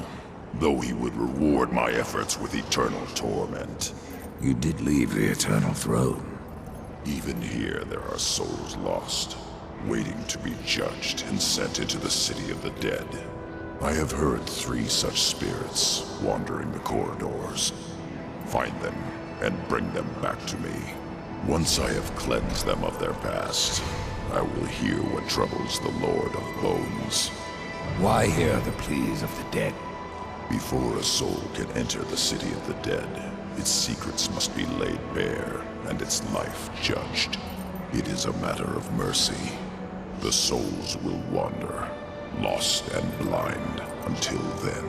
S5: though he would reward my efforts with eternal torment.
S2: You did leave the Eternal Throne.
S5: Even here there are souls lost, waiting to be judged and sent into the city of the dead. I have heard 3 such spirits wandering the corridors. Find them and bring them back to me. Once I have cleansed them of their past, I will hear what troubles the Lord of Bones.
S2: Why hear the pleas of the dead?
S5: Before a soul can enter the city of the dead,
S7: Its secrets must be laid bare, and its life judged. It is a matter of mercy. The souls will wander, lost and blind, until then.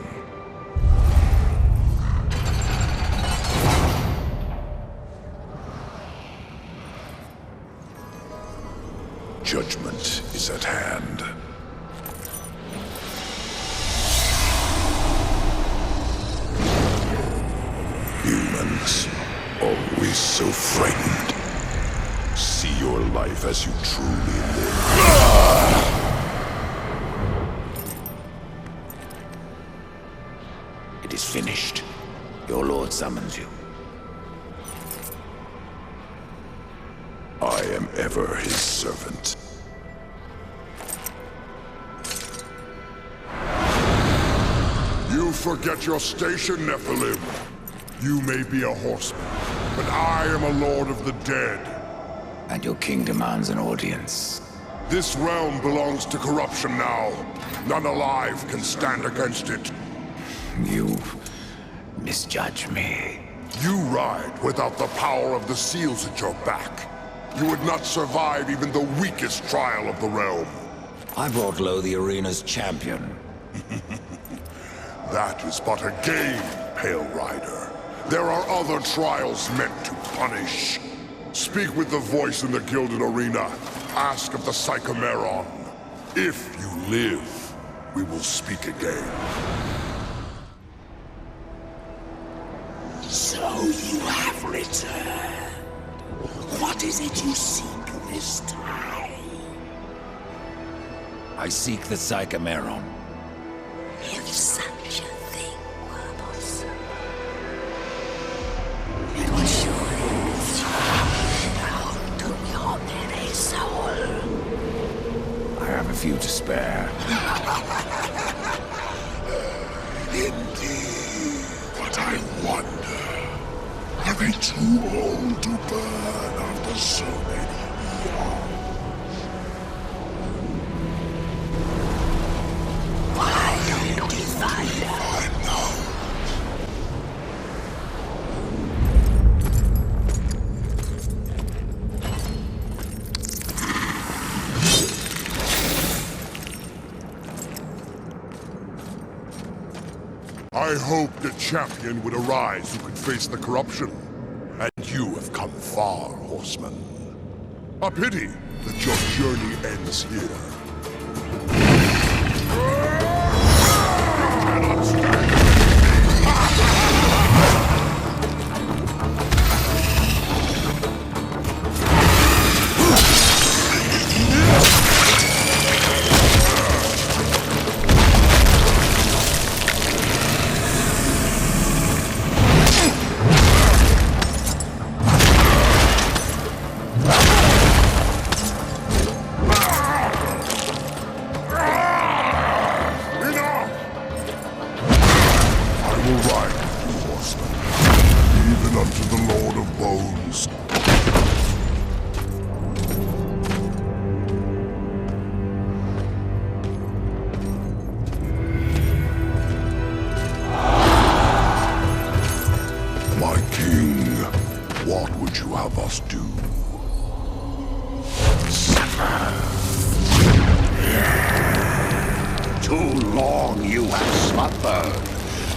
S7: Judgment is at hand. Humans, always so frightened. See your life as you truly live.
S2: It is finished. Your lord summons you.
S7: I am ever his servant. You forget your station, Nephilim. You may be a horseman, but I am a lord of the dead.
S2: And your king demands an audience.
S7: This realm belongs to corruption now. None alive can stand against it.
S2: You misjudge me.
S7: You ride without the power of the seals at your back. You would not survive even the weakest trial of the realm.
S2: I brought low the arena's champion.
S7: That is but a game, Pale Rider. There are other trials meant to punish. Speak with the voice in the Gilded Arena. Ask of the Psychomeron. If you live, we will speak again.
S1: So you have returned. What is it you seek this time?
S2: I seek the Psychomeron.
S1: If such a thing were possible, it would surely be down to your very soul.
S2: I have a few to spare.
S7: Indeed, but I wonder, are they too old to burn after so many years?
S1: Why don't we find out?
S7: I hoped a champion would arise who could face the corruption. And you have come far, horseman. A pity that your journey ends here.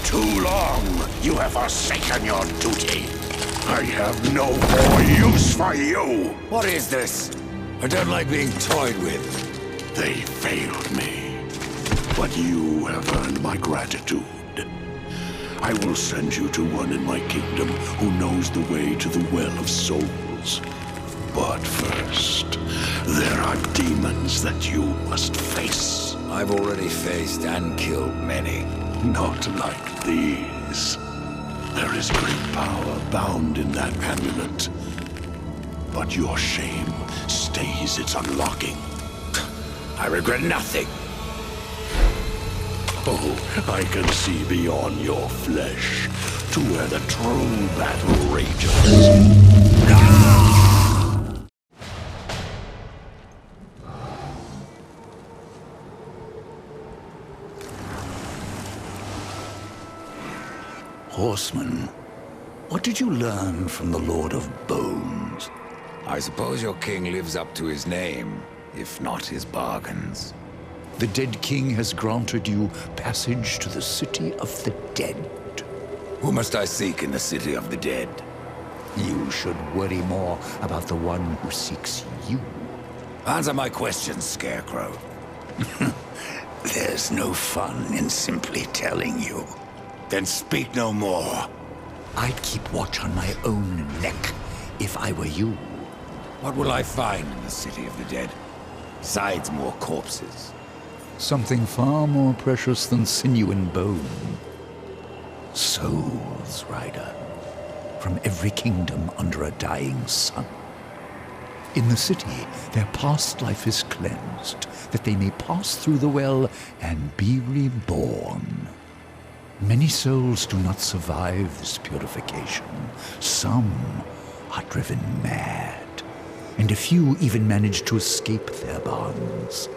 S1: Too long you have forsaken your duty. I have no more use for you.
S2: What is this? I don't like being toyed with.
S1: They failed me, but you have earned my gratitude. I will send you to one in my kingdom who knows the way to the Well of Souls. But first, there are demons that you must face.
S2: I've already faced and killed many.
S1: Not like these. There is great power bound in that amulet. But your shame stays its unlocking.
S2: I regret nothing.
S1: Oh, I can see beyond your flesh to where the true battle rages. Horseman,
S10: What did you learn from the Lord of Bones?
S2: I suppose your king lives up to his name, if not his bargains.
S10: The dead king has granted you passage to the city of the dead.
S2: Who must I seek in the city of the dead?
S10: You should worry more about the one who seeks you.
S2: Answer my questions, Scarecrow.
S10: There's no fun in simply telling you.
S2: Then speak no more.
S10: I'd keep watch on my own neck if I were you.
S2: What will I find in the city of the dead? Besides more corpses.
S10: Something far more precious than sinew and bone. Souls, Rider. From every kingdom under a dying sun. In the city, their past life is cleansed, that they may pass through the well and be reborn. Many souls do not survive this purification. Some are driven mad, and a few even manage to escape their bonds.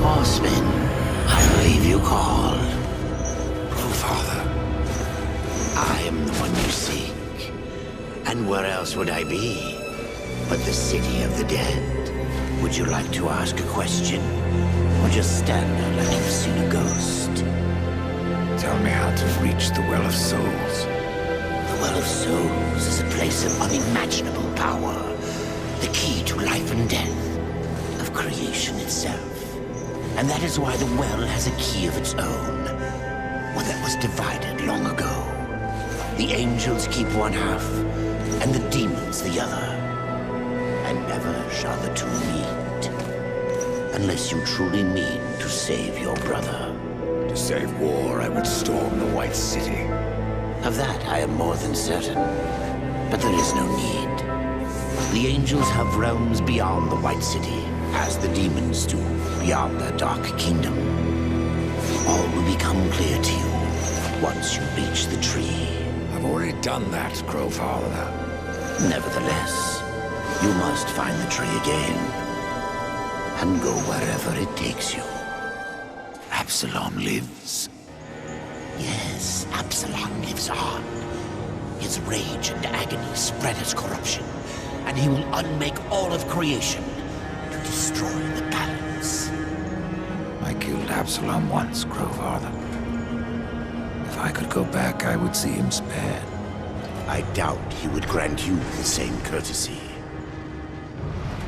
S1: Horsemen, I believe you call. Crowfather, I am the one you seek. And where else would I be but the city of the dead? Would you like to ask a question? Or just stand there like you've seen a ghost?
S2: Tell me how to reach the Well of Souls.
S1: The Well of Souls is a place of unimaginable power. The key to life and death, of creation itself. And that is why the well has a key of its own, one that was divided long ago. The angels keep one half, and the demons the other. And never shall the two meet, unless you truly mean to save your brother.
S2: To save war, I would storm the White City.
S1: Of that I am more than certain, but there is no need. The angels have realms beyond the White City, as the demons do beyond their dark kingdom. All will become clear to you once you reach the tree.
S2: I've already done that, Crowfather.
S1: Nevertheless, you must find the tree again, and go wherever it takes you. Absilon lives. Yes, Absilon lives on. His rage and agony spread as corruption, and he will unmake all of creation to destroy the balance.
S2: I killed Absalom once, Crowfather. If I could go back, I would see him spared.
S1: I doubt he would grant you the same courtesy.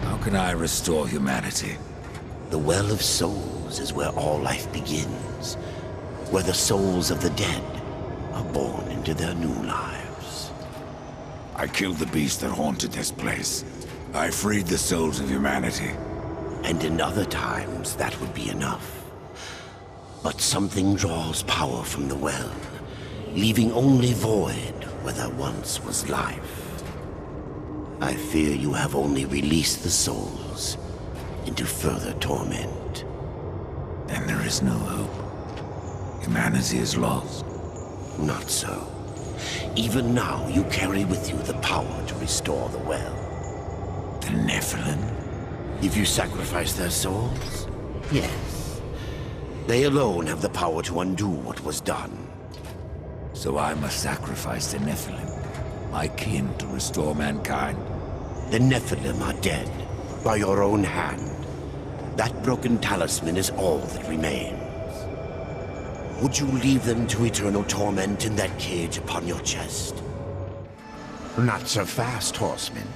S2: How can I restore humanity?
S1: The Well of Souls is where all life begins, where the souls of the dead are born into their new lives.
S2: I killed the beast that haunted this place. I freed the souls of humanity.
S1: And in other times, that would be enough. But something draws power from the well, leaving only void where there once was life. I fear you have only released the souls into further torment.
S2: Then there is no hope. Humanity is lost.
S1: Not so. Even now, you carry with you the power to restore the well.
S2: The Nephilim?
S1: If you sacrifice their souls, yes. They alone have the power to undo what was done.
S2: So I must sacrifice the Nephilim, my kin, to restore mankind?
S1: The Nephilim are dead, by your own hand. That broken talisman is all that remains. Would you leave them to eternal torment in that cage upon your chest? Not so fast, horseman.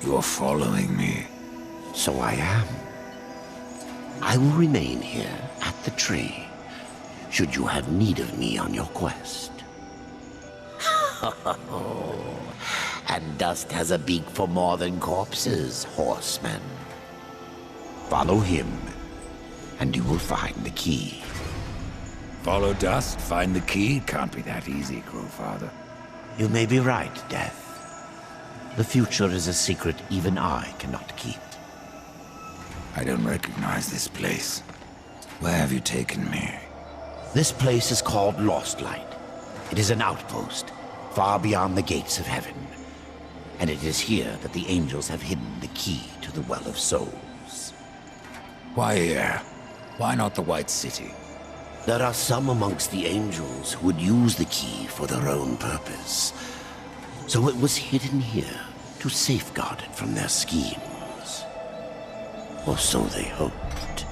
S2: You're following me.
S1: So I am. I will remain here at the tree, should you have need of me on your quest. And dust has a beak for more than corpses, horseman. Follow him, and you will find the key.
S2: Follow dust, find the key? Can't be that easy, crowfather.
S1: You may be right, Death. The future is a secret even I cannot keep.
S2: I don't recognize this place. Where have you taken me?
S1: This place is called Lost Light. It is an outpost, far beyond the gates of heaven. And it is here that the angels have hidden the key to the Well of Souls.
S2: Why here? Why not the White City?
S1: There are some amongst the angels who would use the key for their own purpose. So it was hidden here to safeguard it from their schemes. Or so they hoped.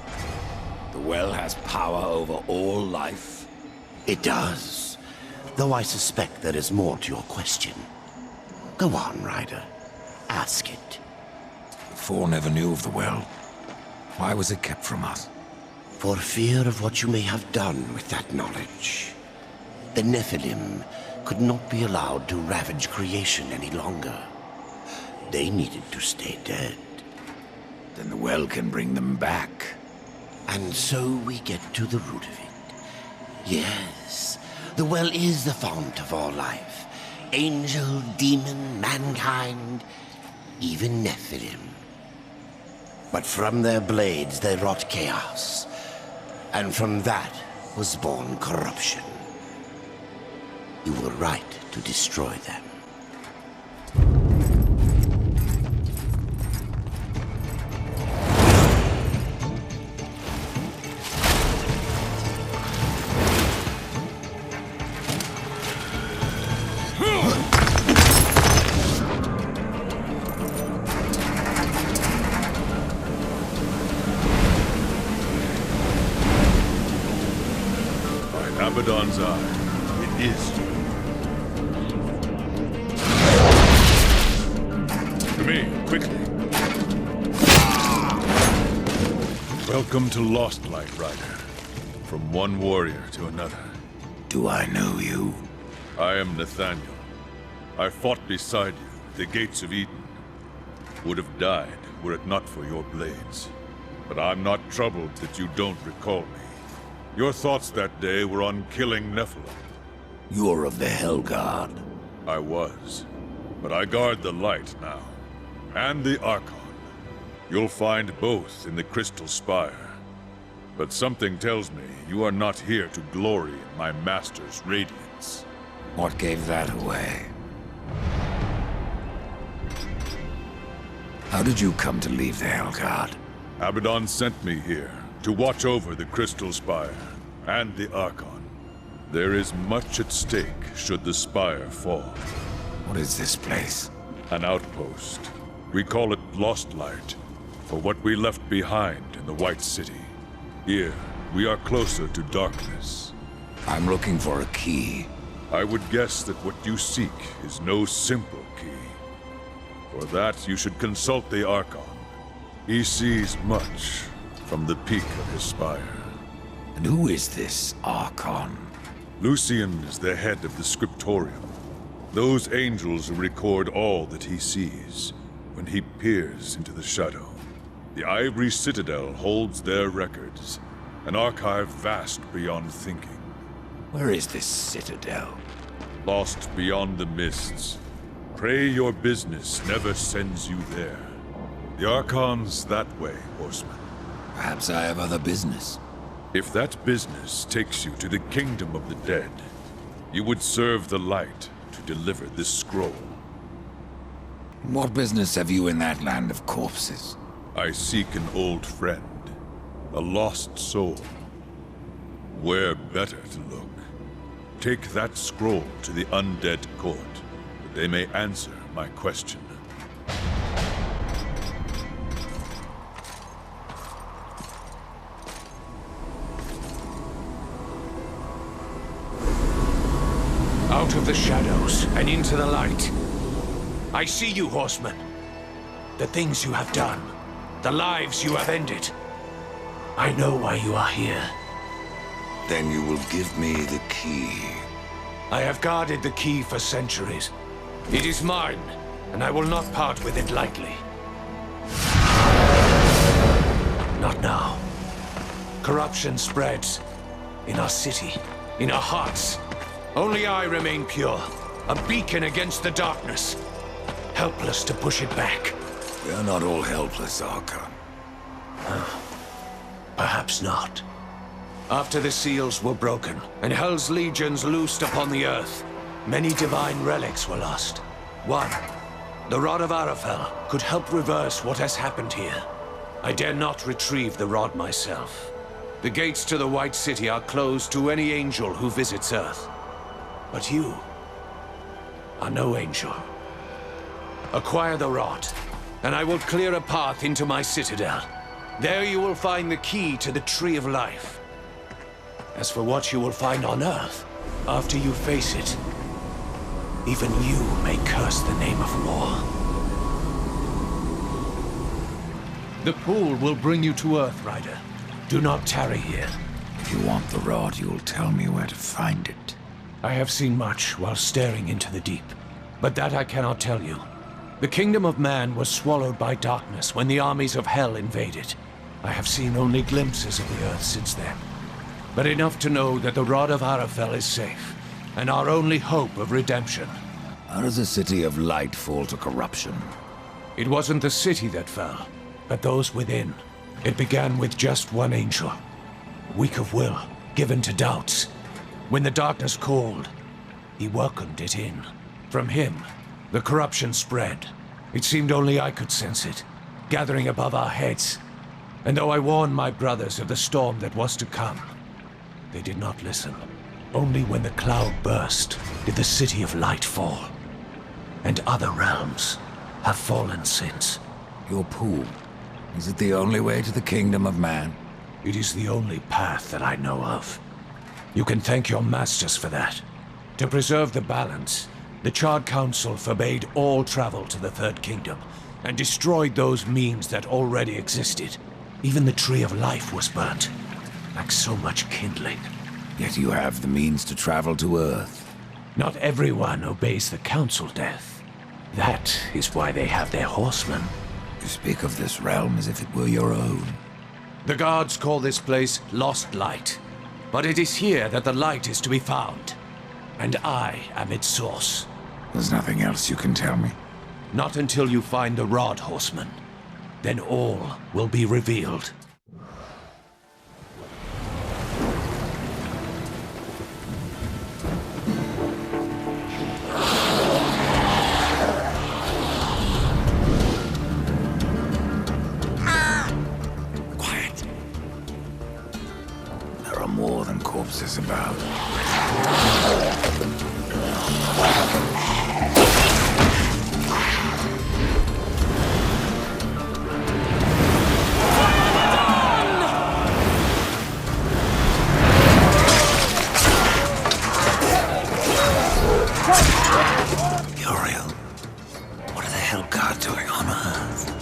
S2: The well has power over all life?
S1: It does. Though I suspect there is more to your question. Go on, Ryder. Ask it.
S2: The Four never knew of the well. Why was it kept from us?
S1: For fear of what you may have done with that knowledge. The Nephilim could not be allowed to ravage creation any longer. They needed to stay dead.
S2: Then the well can bring them back.
S1: And so we get to the root of it. Yes, the well is the fount of all life. Angel, demon, mankind, even Nephilim. But from their blades they wrought chaos. And from that was born corruption. You were right to destroy them.
S5: Abaddon's eye. It is. To me, quickly. Welcome to Lost Light, Rider. From one warrior to another.
S2: Do I know you?
S5: I am Nathaniel. I fought beside you at the gates of Eden. Would have died were it not for your blades. But I'm not troubled that you don't recall me. Your thoughts that day were on killing Nephilim.
S2: You're of the Hellguard.
S5: I was. But I guard the light now. And the Archon. You'll find both in the Crystal Spire. But something tells me you are not here to glory in my master's radiance.
S2: What gave that away? How did you come to leave the Hellguard?
S5: Abaddon sent me here to watch over the Crystal Spire and the Archon. There is much at stake should the Spire fall.
S2: What is this place?
S5: An outpost. We call it Lost Light, for what we left behind in the White City. Here, we are closer to darkness.
S2: I'm looking for a key.
S5: I would guess that what you seek is no simple key. For that, you should consult the Archon. He sees much from the peak of his spire.
S2: And who is this Archon?
S5: Lucian is the head of the Scriptorium. Those angels who record all that he sees when he peers into the shadow. The Ivory Citadel holds their records, an archive vast beyond thinking.
S2: Where is this citadel?
S5: Lost beyond the mists. Pray your business never sends you there. The Archon's that way, horseman.
S2: Perhaps I have other business.
S5: If that business takes you to the kingdom of the dead, you would serve the light to deliver this scroll.
S2: What business have you in that land of corpses?
S5: I seek an old friend, a lost soul. Where better to look? Take that scroll to the undead court, that they may answer my question.
S8: Out of the shadows and into the light. I see you, horsemen. The things you have done. The lives you have ended. I know why you are here.
S2: Then you will give me the key.
S8: I have guarded the key for centuries. It is mine, and I will not part with it lightly. Not now. Corruption spreads. In our city, in our hearts. Only I remain pure. A beacon against the darkness. Helpless to push it back.
S2: We are not all helpless, Archon.
S8: Perhaps not. After the seals were broken, and Hell's legions loosed upon the earth, many divine relics were lost. One, the Rod of Arafel, could help reverse what has happened here. I dare not retrieve the rod myself. The gates to the White City are closed to any angel who visits Earth. But you are no angel. Acquire the rod, and I will clear a path into my citadel. There you will find the key to the Tree of Life. As for what you will find on Earth, after you face it, even you may curse the name of war. The pool will bring you to Earth, Rider. Do not tarry here.
S2: If you want the rod, you'll tell me where to find it.
S8: I have seen much while staring into the deep, but that I cannot tell you. The kingdom of man was swallowed by darkness when the armies of Hell invaded. I have seen only glimpses of the Earth since then, but enough to know that the Rod of Arafel is safe, and our only hope of redemption.
S2: How does a city of light fall to corruption?
S8: It wasn't the city that fell, but those within. It began with just one angel, weak of will, given to doubts. When the darkness called, he welcomed it in. From him, the corruption spread. It seemed only I could sense it, gathering above our heads. And though I warned my brothers of the storm that was to come, they did not listen. Only when the cloud burst did the City of Light fall. And other realms have fallen since.
S2: Your pool, is it the only way to the kingdom of man?
S8: It is the only path that I know of. You can thank your masters for that. To preserve the balance, the Charred Council forbade all travel to the Third Kingdom, and destroyed those means that already existed. Even the Tree of Life was burnt, like so much kindling.
S2: Yet you have the means to travel to Earth.
S8: Not everyone obeys the Council, Death. That is why they have their horsemen.
S2: You speak of this realm as if it were your own.
S8: The gods call this place Lost Light. But it is here that the light is to be found. And I am its source.
S2: There's nothing else you can tell me?
S8: Not until you find the rod, horseman. Then all will be revealed.
S2: Quiet. There are more than corpses about. Uriel, what are the Hell God doing on Earth?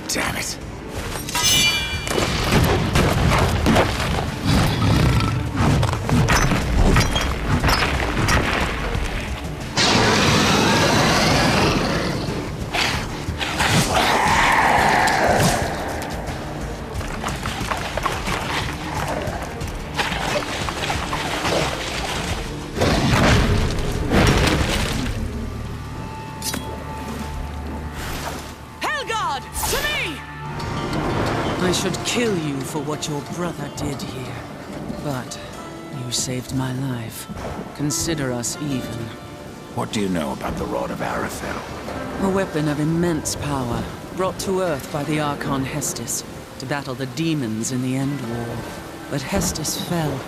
S2: Damn it.
S11: should kill you for what your brother did here. But you saved my life. Consider us even.
S2: What do you know about the Rod of Arafel?
S11: A weapon of immense power, brought to Earth by the Archon Hestus, to battle the demons in the End War. But Hestus fell,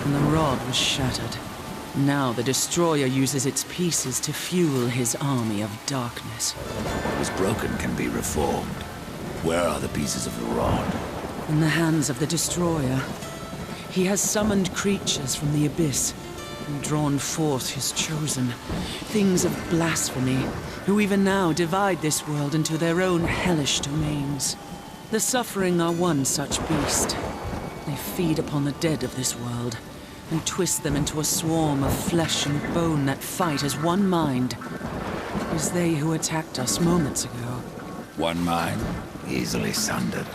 S11: and the rod was shattered. Now the Destroyer uses its pieces to fuel his army of darkness.
S2: What was broken can be reformed. Where are the pieces of the rod?
S11: In the hands of the Destroyer. He has summoned creatures from the abyss, and drawn forth his chosen, things of blasphemy, who even now divide this world into their own hellish domains. The Suffering are one such beast. They feed upon the dead of this world, and twist them into a swarm of flesh and bone that fight as one mind. It was they who attacked us moments ago.
S2: One mind, easily sundered.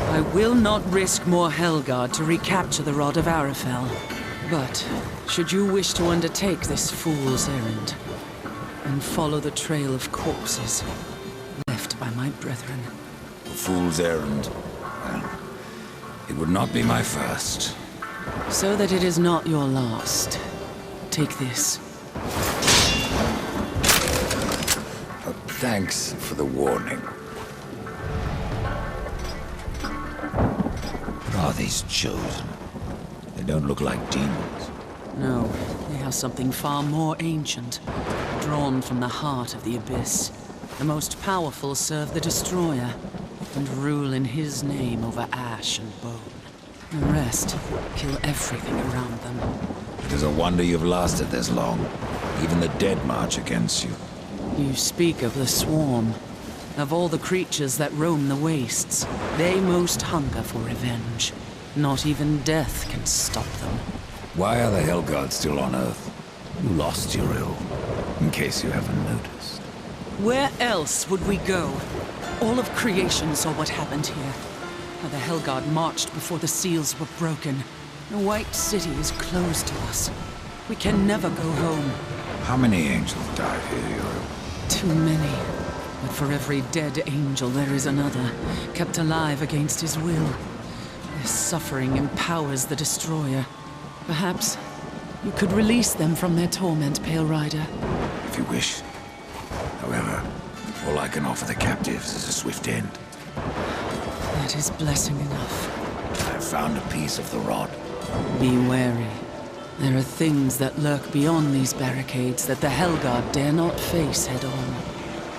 S11: I will not risk more Helgard to recapture the Rod of Arafel. But, should you wish to undertake this fool's errand, and follow the trail of corpses left by my brethren.
S2: A fool's errand? Well, it would not be my first.
S11: So that it is not your last, take this.
S2: Thanks for the warning. What are these chosen? They don't look like demons.
S11: No, they are something far more ancient, drawn from the heart of the Abyss. The most powerful serve the Destroyer, and rule in his name over ash and bone. The rest kill everything around them.
S2: It is a wonder you've lasted this long. Even the dead march against you.
S11: You speak of the Swarm. Of all the creatures that roam the wastes, they most hunger for revenge. Not even death can stop them.
S2: Why are the Helguards still on Earth? You lost your ill, in case you haven't noticed.
S11: Where else would we go? All of creation saw what happened here. How the Helguard marched before the seals were broken. The White City is closed to us. We can never go home.
S2: How many angels died here, Uriel?
S11: Too many. But for every dead angel there is another, kept alive against his will. Their suffering empowers the Destroyer. Perhaps you could release them from their torment, Pale Rider.
S2: If you wish. However, all I can offer the captives is a swift end.
S11: That is blessing enough.
S2: I have found a piece of the rod.
S11: Be wary. There are things that lurk beyond these barricades that the Helguard dare not face head-on.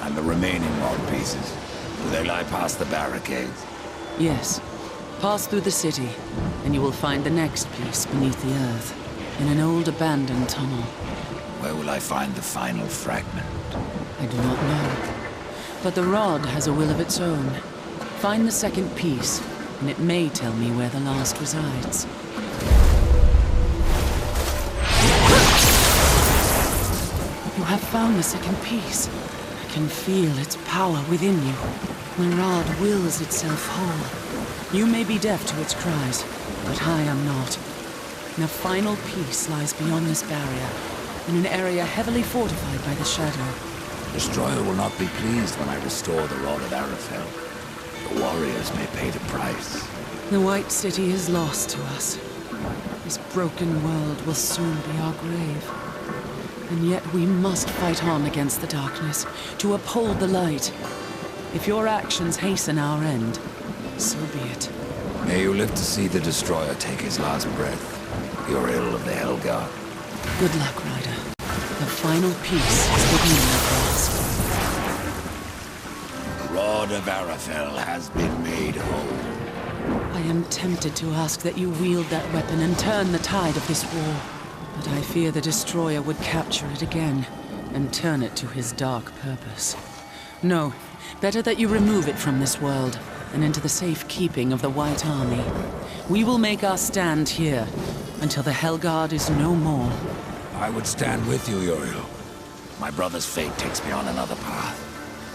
S2: And the remaining rod pieces? Do they lie past the barricades?
S11: Yes. Pass through the city, and you will find the next piece beneath the earth, in an old abandoned tunnel.
S2: Where will I find the final fragment?
S11: I do not know. But the rod has a will of its own. Find the second piece, and it may tell me where the last resides. You have found the second piece. I can feel its power within you. The rod wills itself whole. You may be deaf to its cries, but I am not. The final piece lies beyond this barrier, in an area heavily fortified by the Shadow.
S2: The Destroyer will not be pleased when I restore the Rod of Arafel. The warriors may pay the price.
S11: The White City is lost to us. This broken world will soon be our grave. And yet we must fight on against the darkness, to uphold the light. If your actions hasten our end, so be it.
S2: May you live to see the Destroyer take his last breath. Uriel of the Helguard.
S11: Good luck, Ryder. The final piece is within your grasp.
S2: The Rod of Arafel has been made whole.
S11: I am tempted to ask that you wield that weapon and turn the tide of this war. But I fear the Destroyer would capture it again, and turn it to his dark purpose. No, better that you remove it from this world, and into the safekeeping of the White Army. We will make our stand here, until the Helguard is no more.
S2: I would stand with you, Uriel. My brother's fate takes me on another path.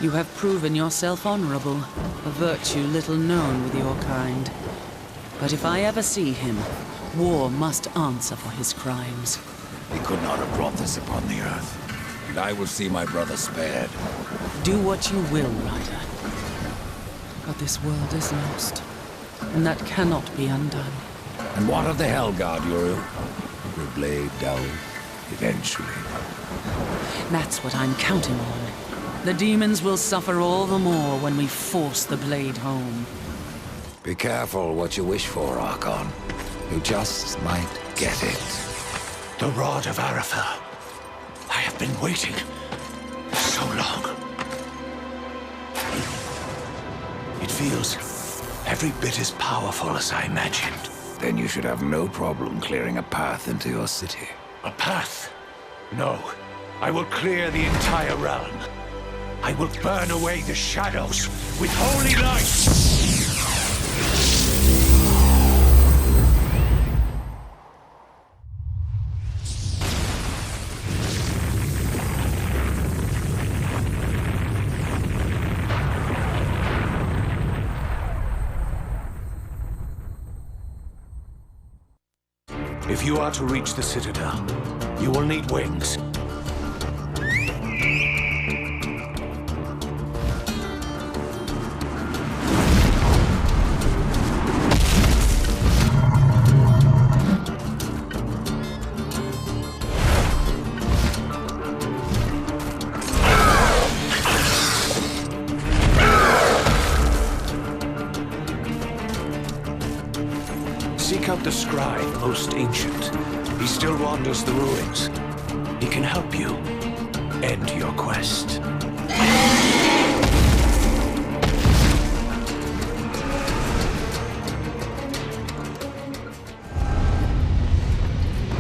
S11: You have proven yourself honorable, a virtue little known with your kind. But if I ever see him, war must answer for his crimes.
S2: He could not have brought this upon the earth. And I will see my brother spared.
S11: Do what you will, Ryder. But this world is lost. and that cannot be undone.
S2: And what of the Hellguard, Uru? Your blade down, eventually.
S11: That's what I'm counting on. The demons will suffer all the more when we force the blade home.
S2: Be careful what you wish for, Archon. You just might get it.
S8: The Rod of Arafel. I have been waiting so long. It feels every bit as powerful as I imagined.
S2: Then you should have no problem clearing a path into your city.
S8: A path? No. I will clear the entire realm. I will burn away the shadows with holy light! If you are to reach the Citadel, you will need wings. Seek out the scribe, most ancient. He still wanders the ruins. He can help you end your quest.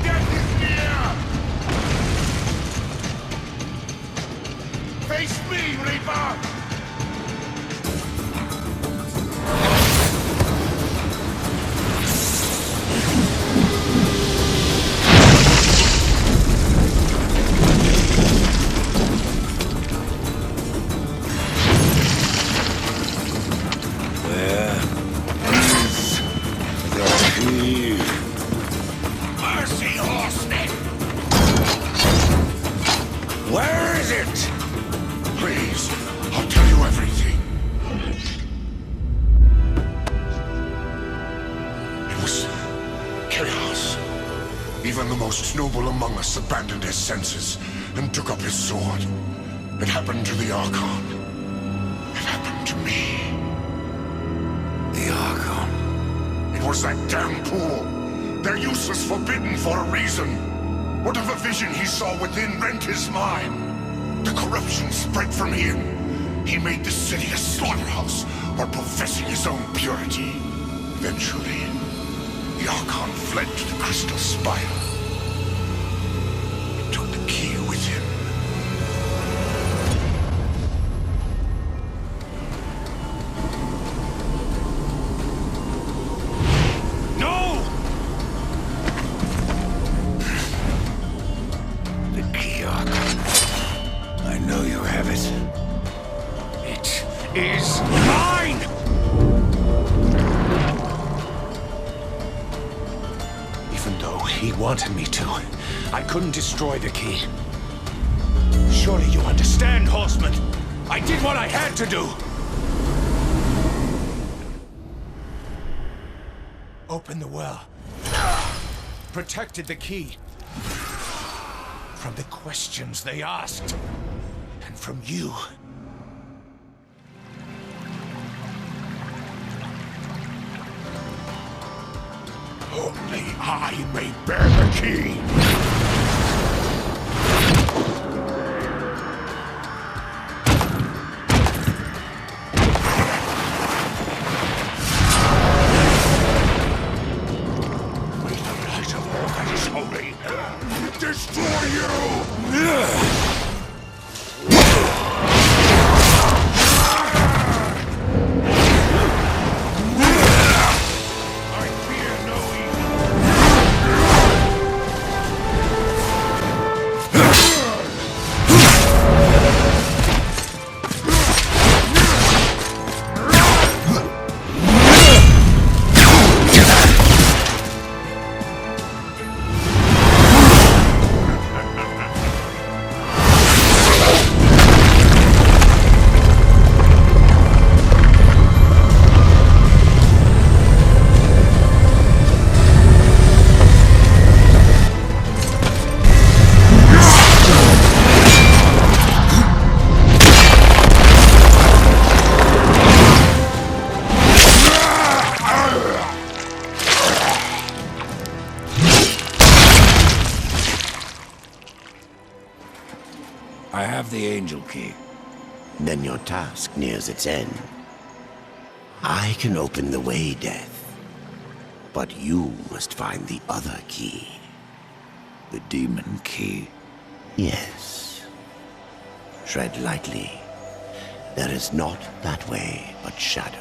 S5: Death is near! Face me, Reaper! Mercy, horsemen! Where is it? Please, I'll tell you everything. It was chaos. Even the most noble among us abandoned his senses and took up his sword. It happened to the Archon. It happened to me.
S2: The Archon.
S5: It was that damn pool. Their use was forbidden for a reason. What of a vision he saw within rent his mind? The corruption spread from him. He made the city a slaughterhouse while professing his own purity. Eventually, the Archon fled to the Crystal Spire. He took the key with him. Is mine! Even though he wanted me to, I couldn't destroy the key. Surely you understand, horseman. I did what I had to do. Opened the well. Protected the key. From the questions they asked. And from you. Only I may bear the key! May the light of all that is holy destroy you! I fear no evil.
S2: the Angel Key.
S1: Then your task nears its end. I can open the way, Death. But you must find the other key.
S2: The Demon Key.
S1: Yes. Tread lightly. There is not that way but shadow.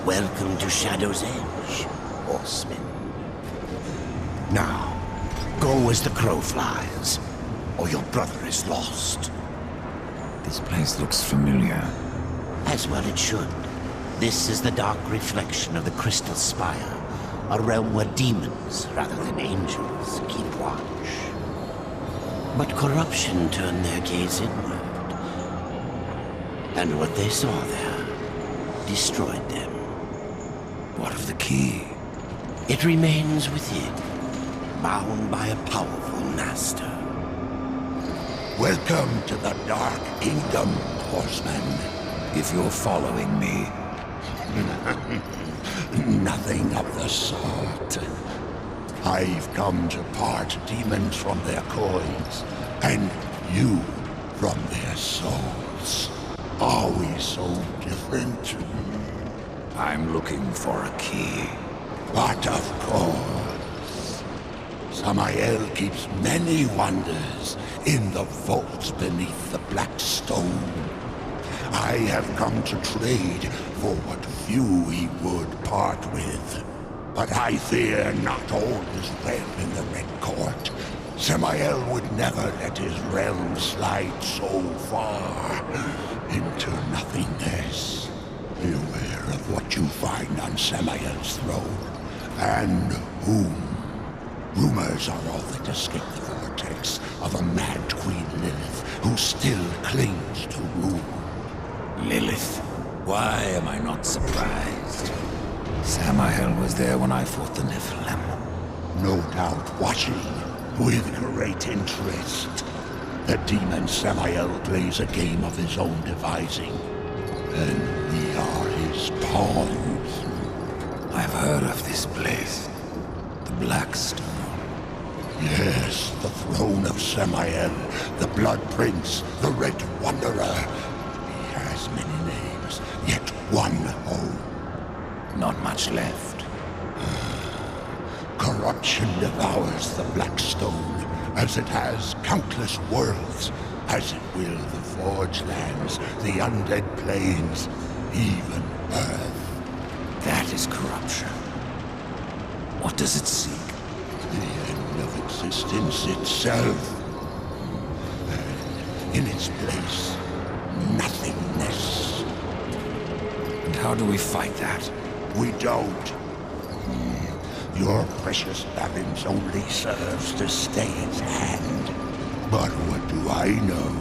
S1: Welcome to Shadow's Edge, horsemen. Now, go as the crow flies, or your brother is lost.
S2: This place looks familiar.
S1: As well it should. This is the dark reflection of the Crystal Spire, a realm where demons, rather than angels, keep watch. But corruption turned their gaze inward. And what they saw there destroyed them.
S2: What of the key?
S1: It remains within, bound by a powerful master.
S7: Welcome to the Dark Kingdom, horseman.
S2: If you're following me.
S7: Nothing of the sort. I've come to part demons from their coins, and you from their souls. Are we so different?
S2: I'm looking for a key.
S7: But of course. Samael keeps many wonders in the vaults beneath the black stone. I have come to trade for what few he would part with. But I fear not all is well in the Red Court. Samael would never let his realm slide so far into nothingness. Beware of what you find on Samael's throne, and whom. Rumors are all that escape the vortex of a mad Queen Lilith who still clings to rule.
S2: Lilith? Why am I not surprised? Samael was there when I fought the Nephilim.
S7: No doubt watching with great interest. The demon Samael plays a game of his own devising, and we are his pawns.
S2: I've heard of this place. The Blackstone.
S7: Yes, the throne of Samael, the Blood Prince, the Red Wanderer. He has many names, yet one home.
S2: Not much left.
S7: Corruption devours the Blackstone, as it has countless worlds, as it will the Forge Lands, the Undead Plains, even Earth.
S2: That is corruption. What does it seek?
S7: The end of existence itself. In its place, nothingness.
S2: And how do we fight that?
S7: We don't. Your precious balance only serves to stay its hand. But what do I know?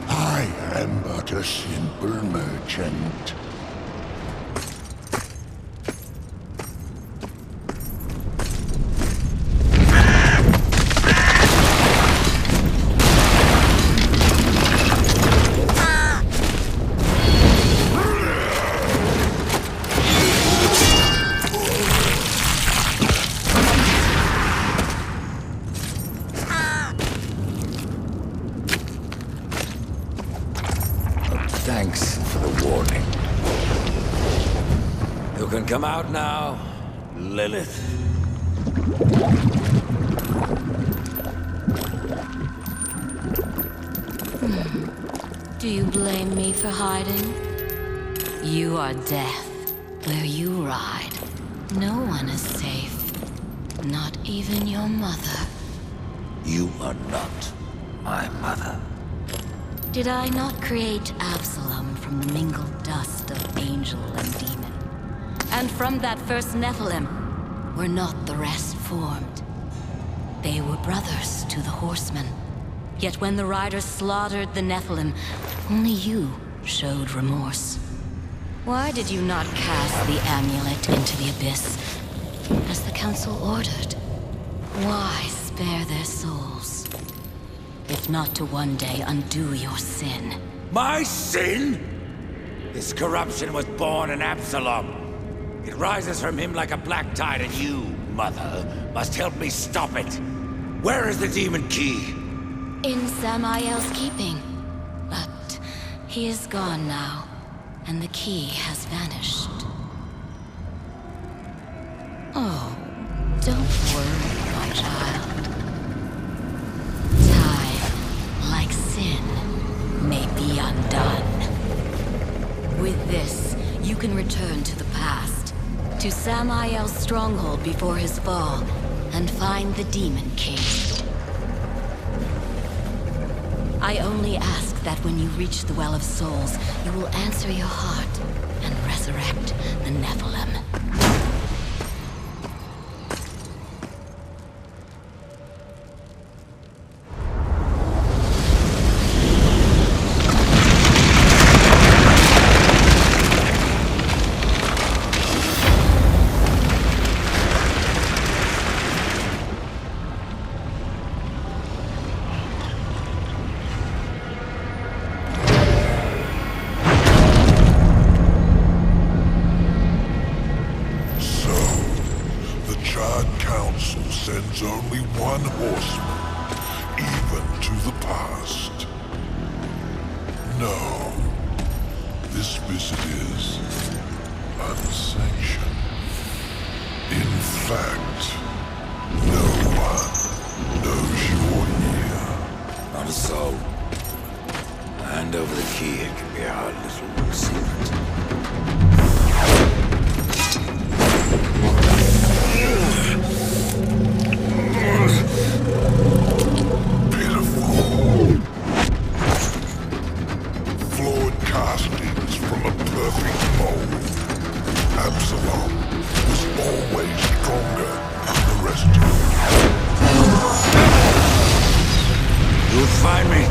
S7: I am but a simple merchant.
S2: Thanks for the warning. You can come out now, Lilith.
S12: Do you blame me for hiding? You are death. Where you ride, no one is safe. Not even your mother.
S2: You are not my mother.
S12: Did I not create Absalom from the mingled dust of angel and demon? And from that first Nephilim, were not the rest formed? They were brothers to the horsemen. Yet when the riders slaughtered the Nephilim, only you showed remorse. Why did you not cast the amulet into the abyss, as the council ordered? Why spare their souls? If not to one day undo your sin.
S2: My sin? This corruption was born in Absalom. It rises from him like a black tide, and you, Mother, must help me stop it. Where is the demon key?
S12: In Samael's keeping. But he is gone now, and the key has vanished. Oh, don't worry, my child. Time, like sin, may be undone. With this, you can return to the past, to Samael's stronghold before his fall, and find the Demon King. I only ask that when you reach the Well of Souls, you will answer your heart and resurrect the Nephilim.
S7: Sends only one horseman, even to the past. No, this visit is unsanctioned. In fact, no one knows you're here.
S2: Not a soul. Hand over the key, it can be our little secret.
S7: Pitiful. Flawed castings from a perfect mold. Absilon was always stronger than the rest of you.
S2: You'll find me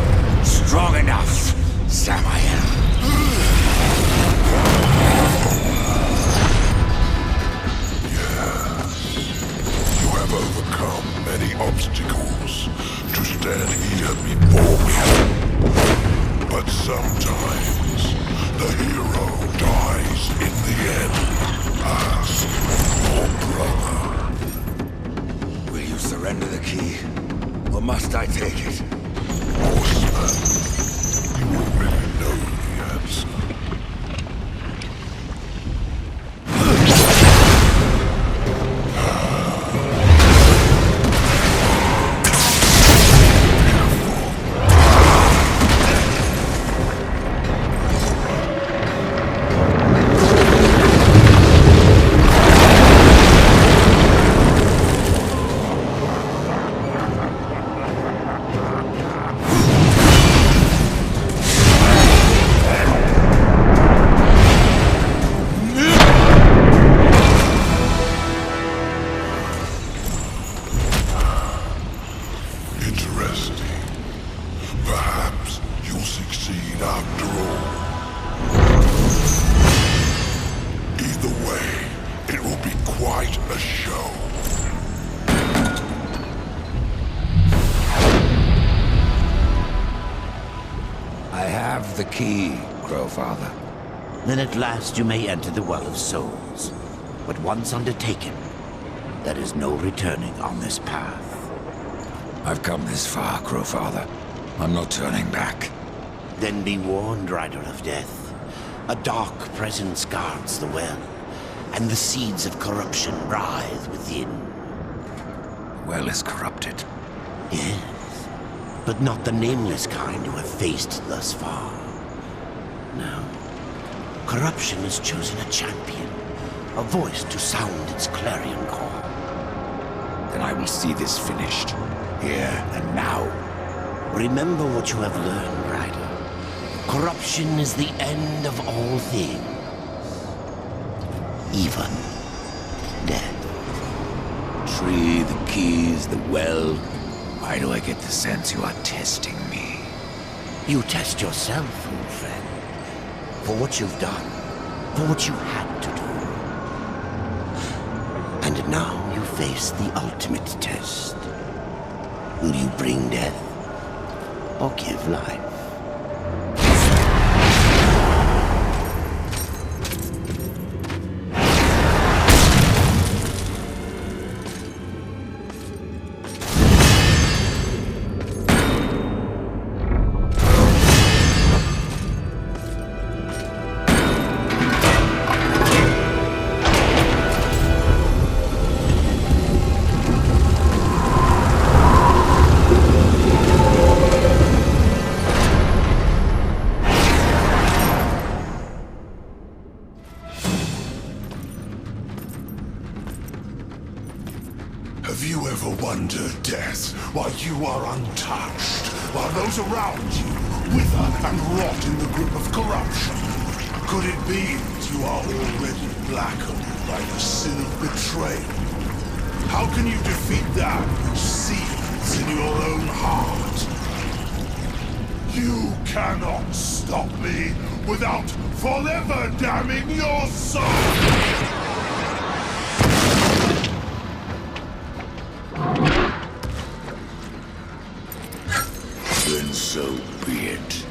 S2: strong enough, Samael.
S7: Overcome many obstacles to stand here before me. But sometimes the hero dies in the end. Ask your brother.
S2: Will you surrender the key, or must I take it?
S7: Horseman, you already know the answer. Perhaps you'll succeed after all. Either way, it will be quite a show.
S2: I have the key, Crowfather.
S1: Then at last you may enter the Well of Souls. But once undertaken, there is no returning on this path.
S2: I've come this far, Crowfather. I'm not turning back.
S1: Then be warned, Rider of Death. A dark presence guards the well, and the seeds of corruption writhe within.
S2: The well is corrupted.
S1: Yes, but not the nameless kind you have faced thus far. No. Corruption has chosen a champion, a voice to sound its clarion call.
S2: Then I will see this finished, here and now.
S1: Remember what you have learned, Rider. Corruption is the end of all things. Even death.
S2: Tree, the keys, the well. Why do I get the sense you are testing me?
S1: You test yourself, old friend. For what you've done. For what you had to do. And now you face the ultimate test. Will you bring death? Or give life?
S7: Have you ever wondered, Death, why you are untouched, while those around you wither and rot in the grip of corruption? Could it be that you are already blackened by the sin of betrayal? How can you defeat that which seethes in your own heart? You cannot stop me without forever damning your soul! Then so be it.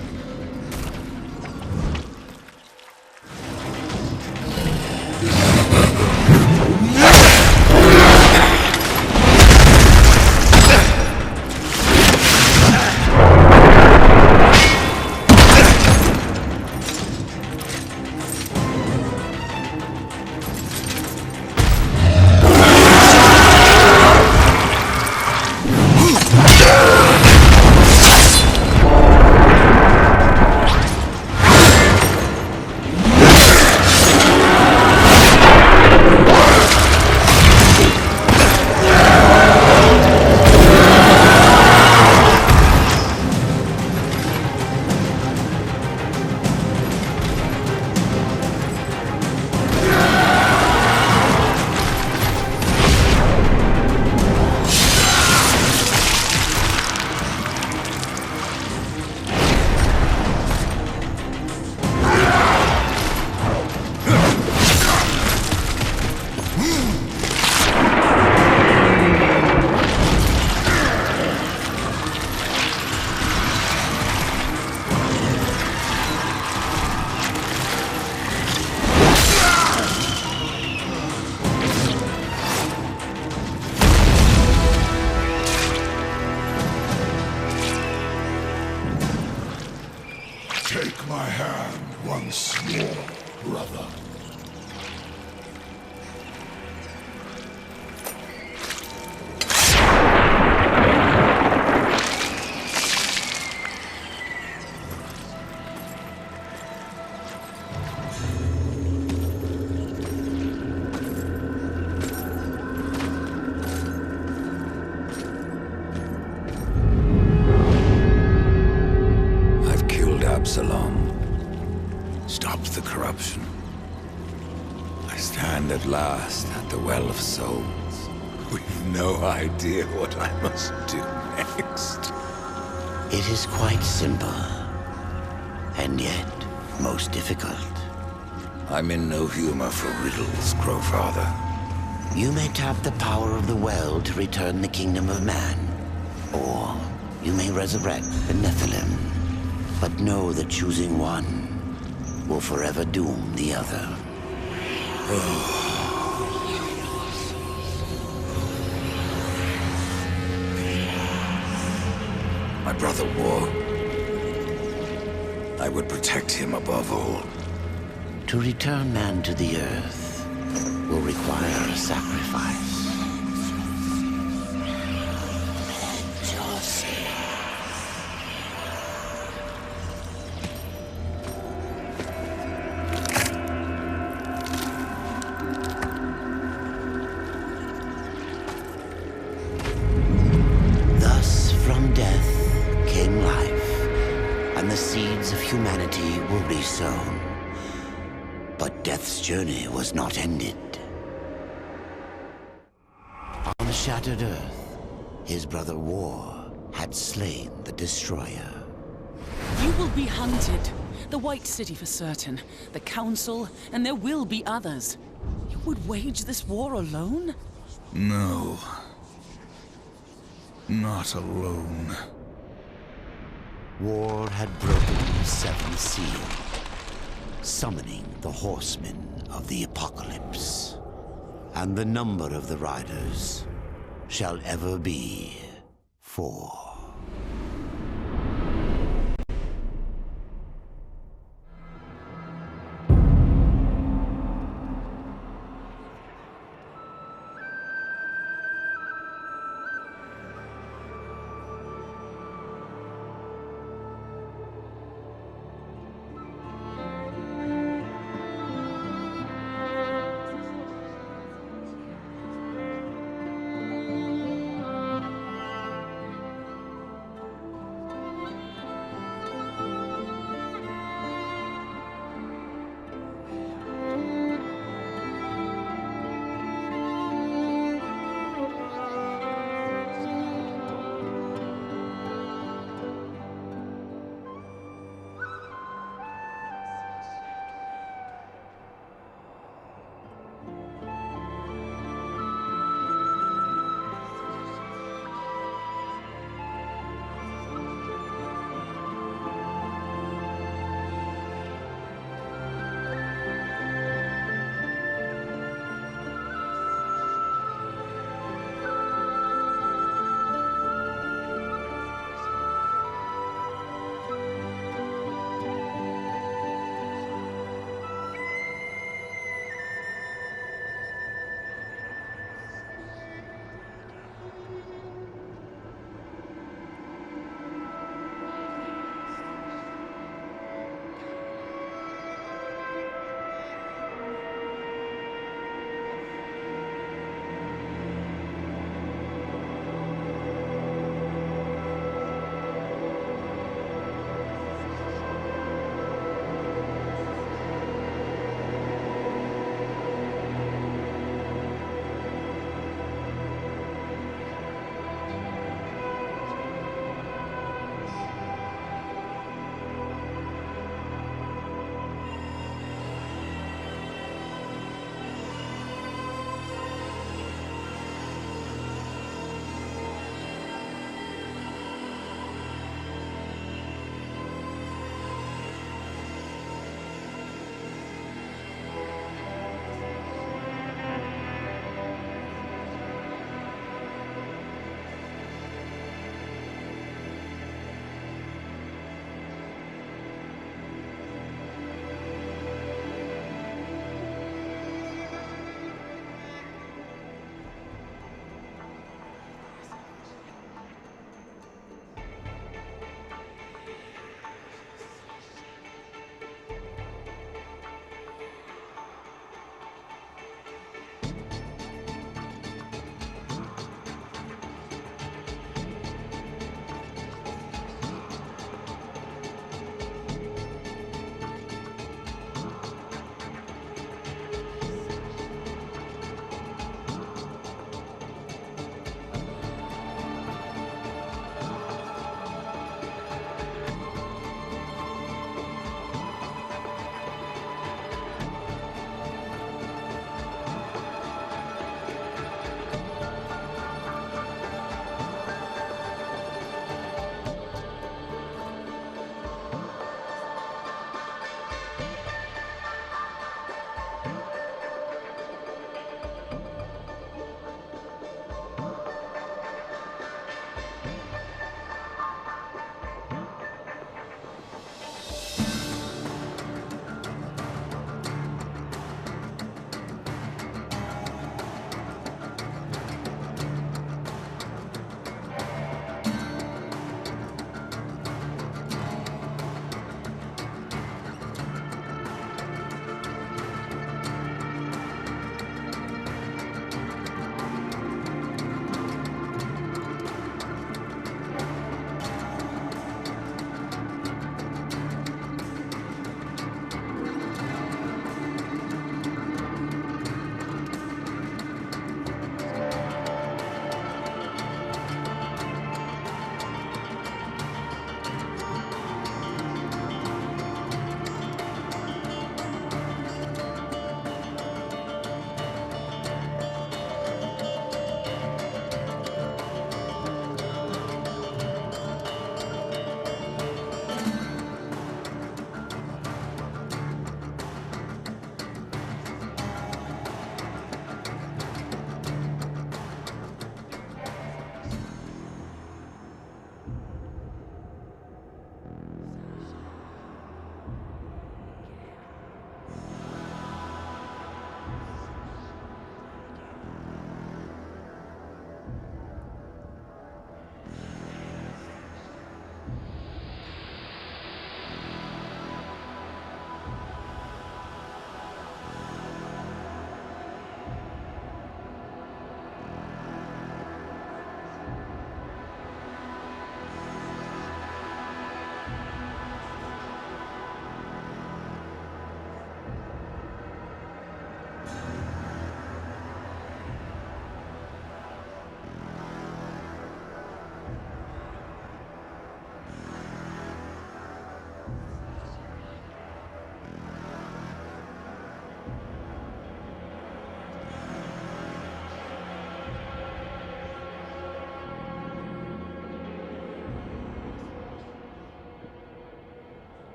S7: Take my hand once more, brother.
S2: Absilon. Stopped the corruption. I stand at last at the Well of Souls, with no idea what I must do next.
S1: It is quite simple, and yet most difficult.
S2: I'm in no humor for riddles, Crowfather.
S1: You may tap the power of the well to return the kingdom of man, or you may resurrect the Nephilim. But know that choosing one will forever doom the other.
S2: My brother War. I would protect him above all.
S1: To return man to the earth will require a sacrifice. The seeds of humanity were resown. But Death's journey was not ended. On the shattered earth, his brother War had slain the Destroyer.
S11: You will be hunted. The White City for certain. The Council, and there will be others. You would wage this war alone?
S2: No. Not alone.
S1: War had broken the seventh seal, summoning the horsemen of the apocalypse. And the number of the riders shall ever be 4.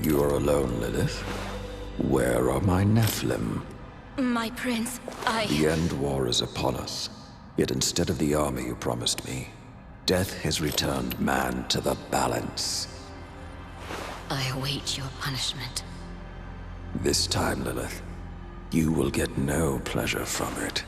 S13: You are alone, Lilith? Where are my Nephilim?
S12: My prince,
S13: The End War is upon us. Yet instead of the army you promised me, death has returned man to the balance.
S12: I await your punishment.
S13: This time, Lilith, you will get no pleasure from it.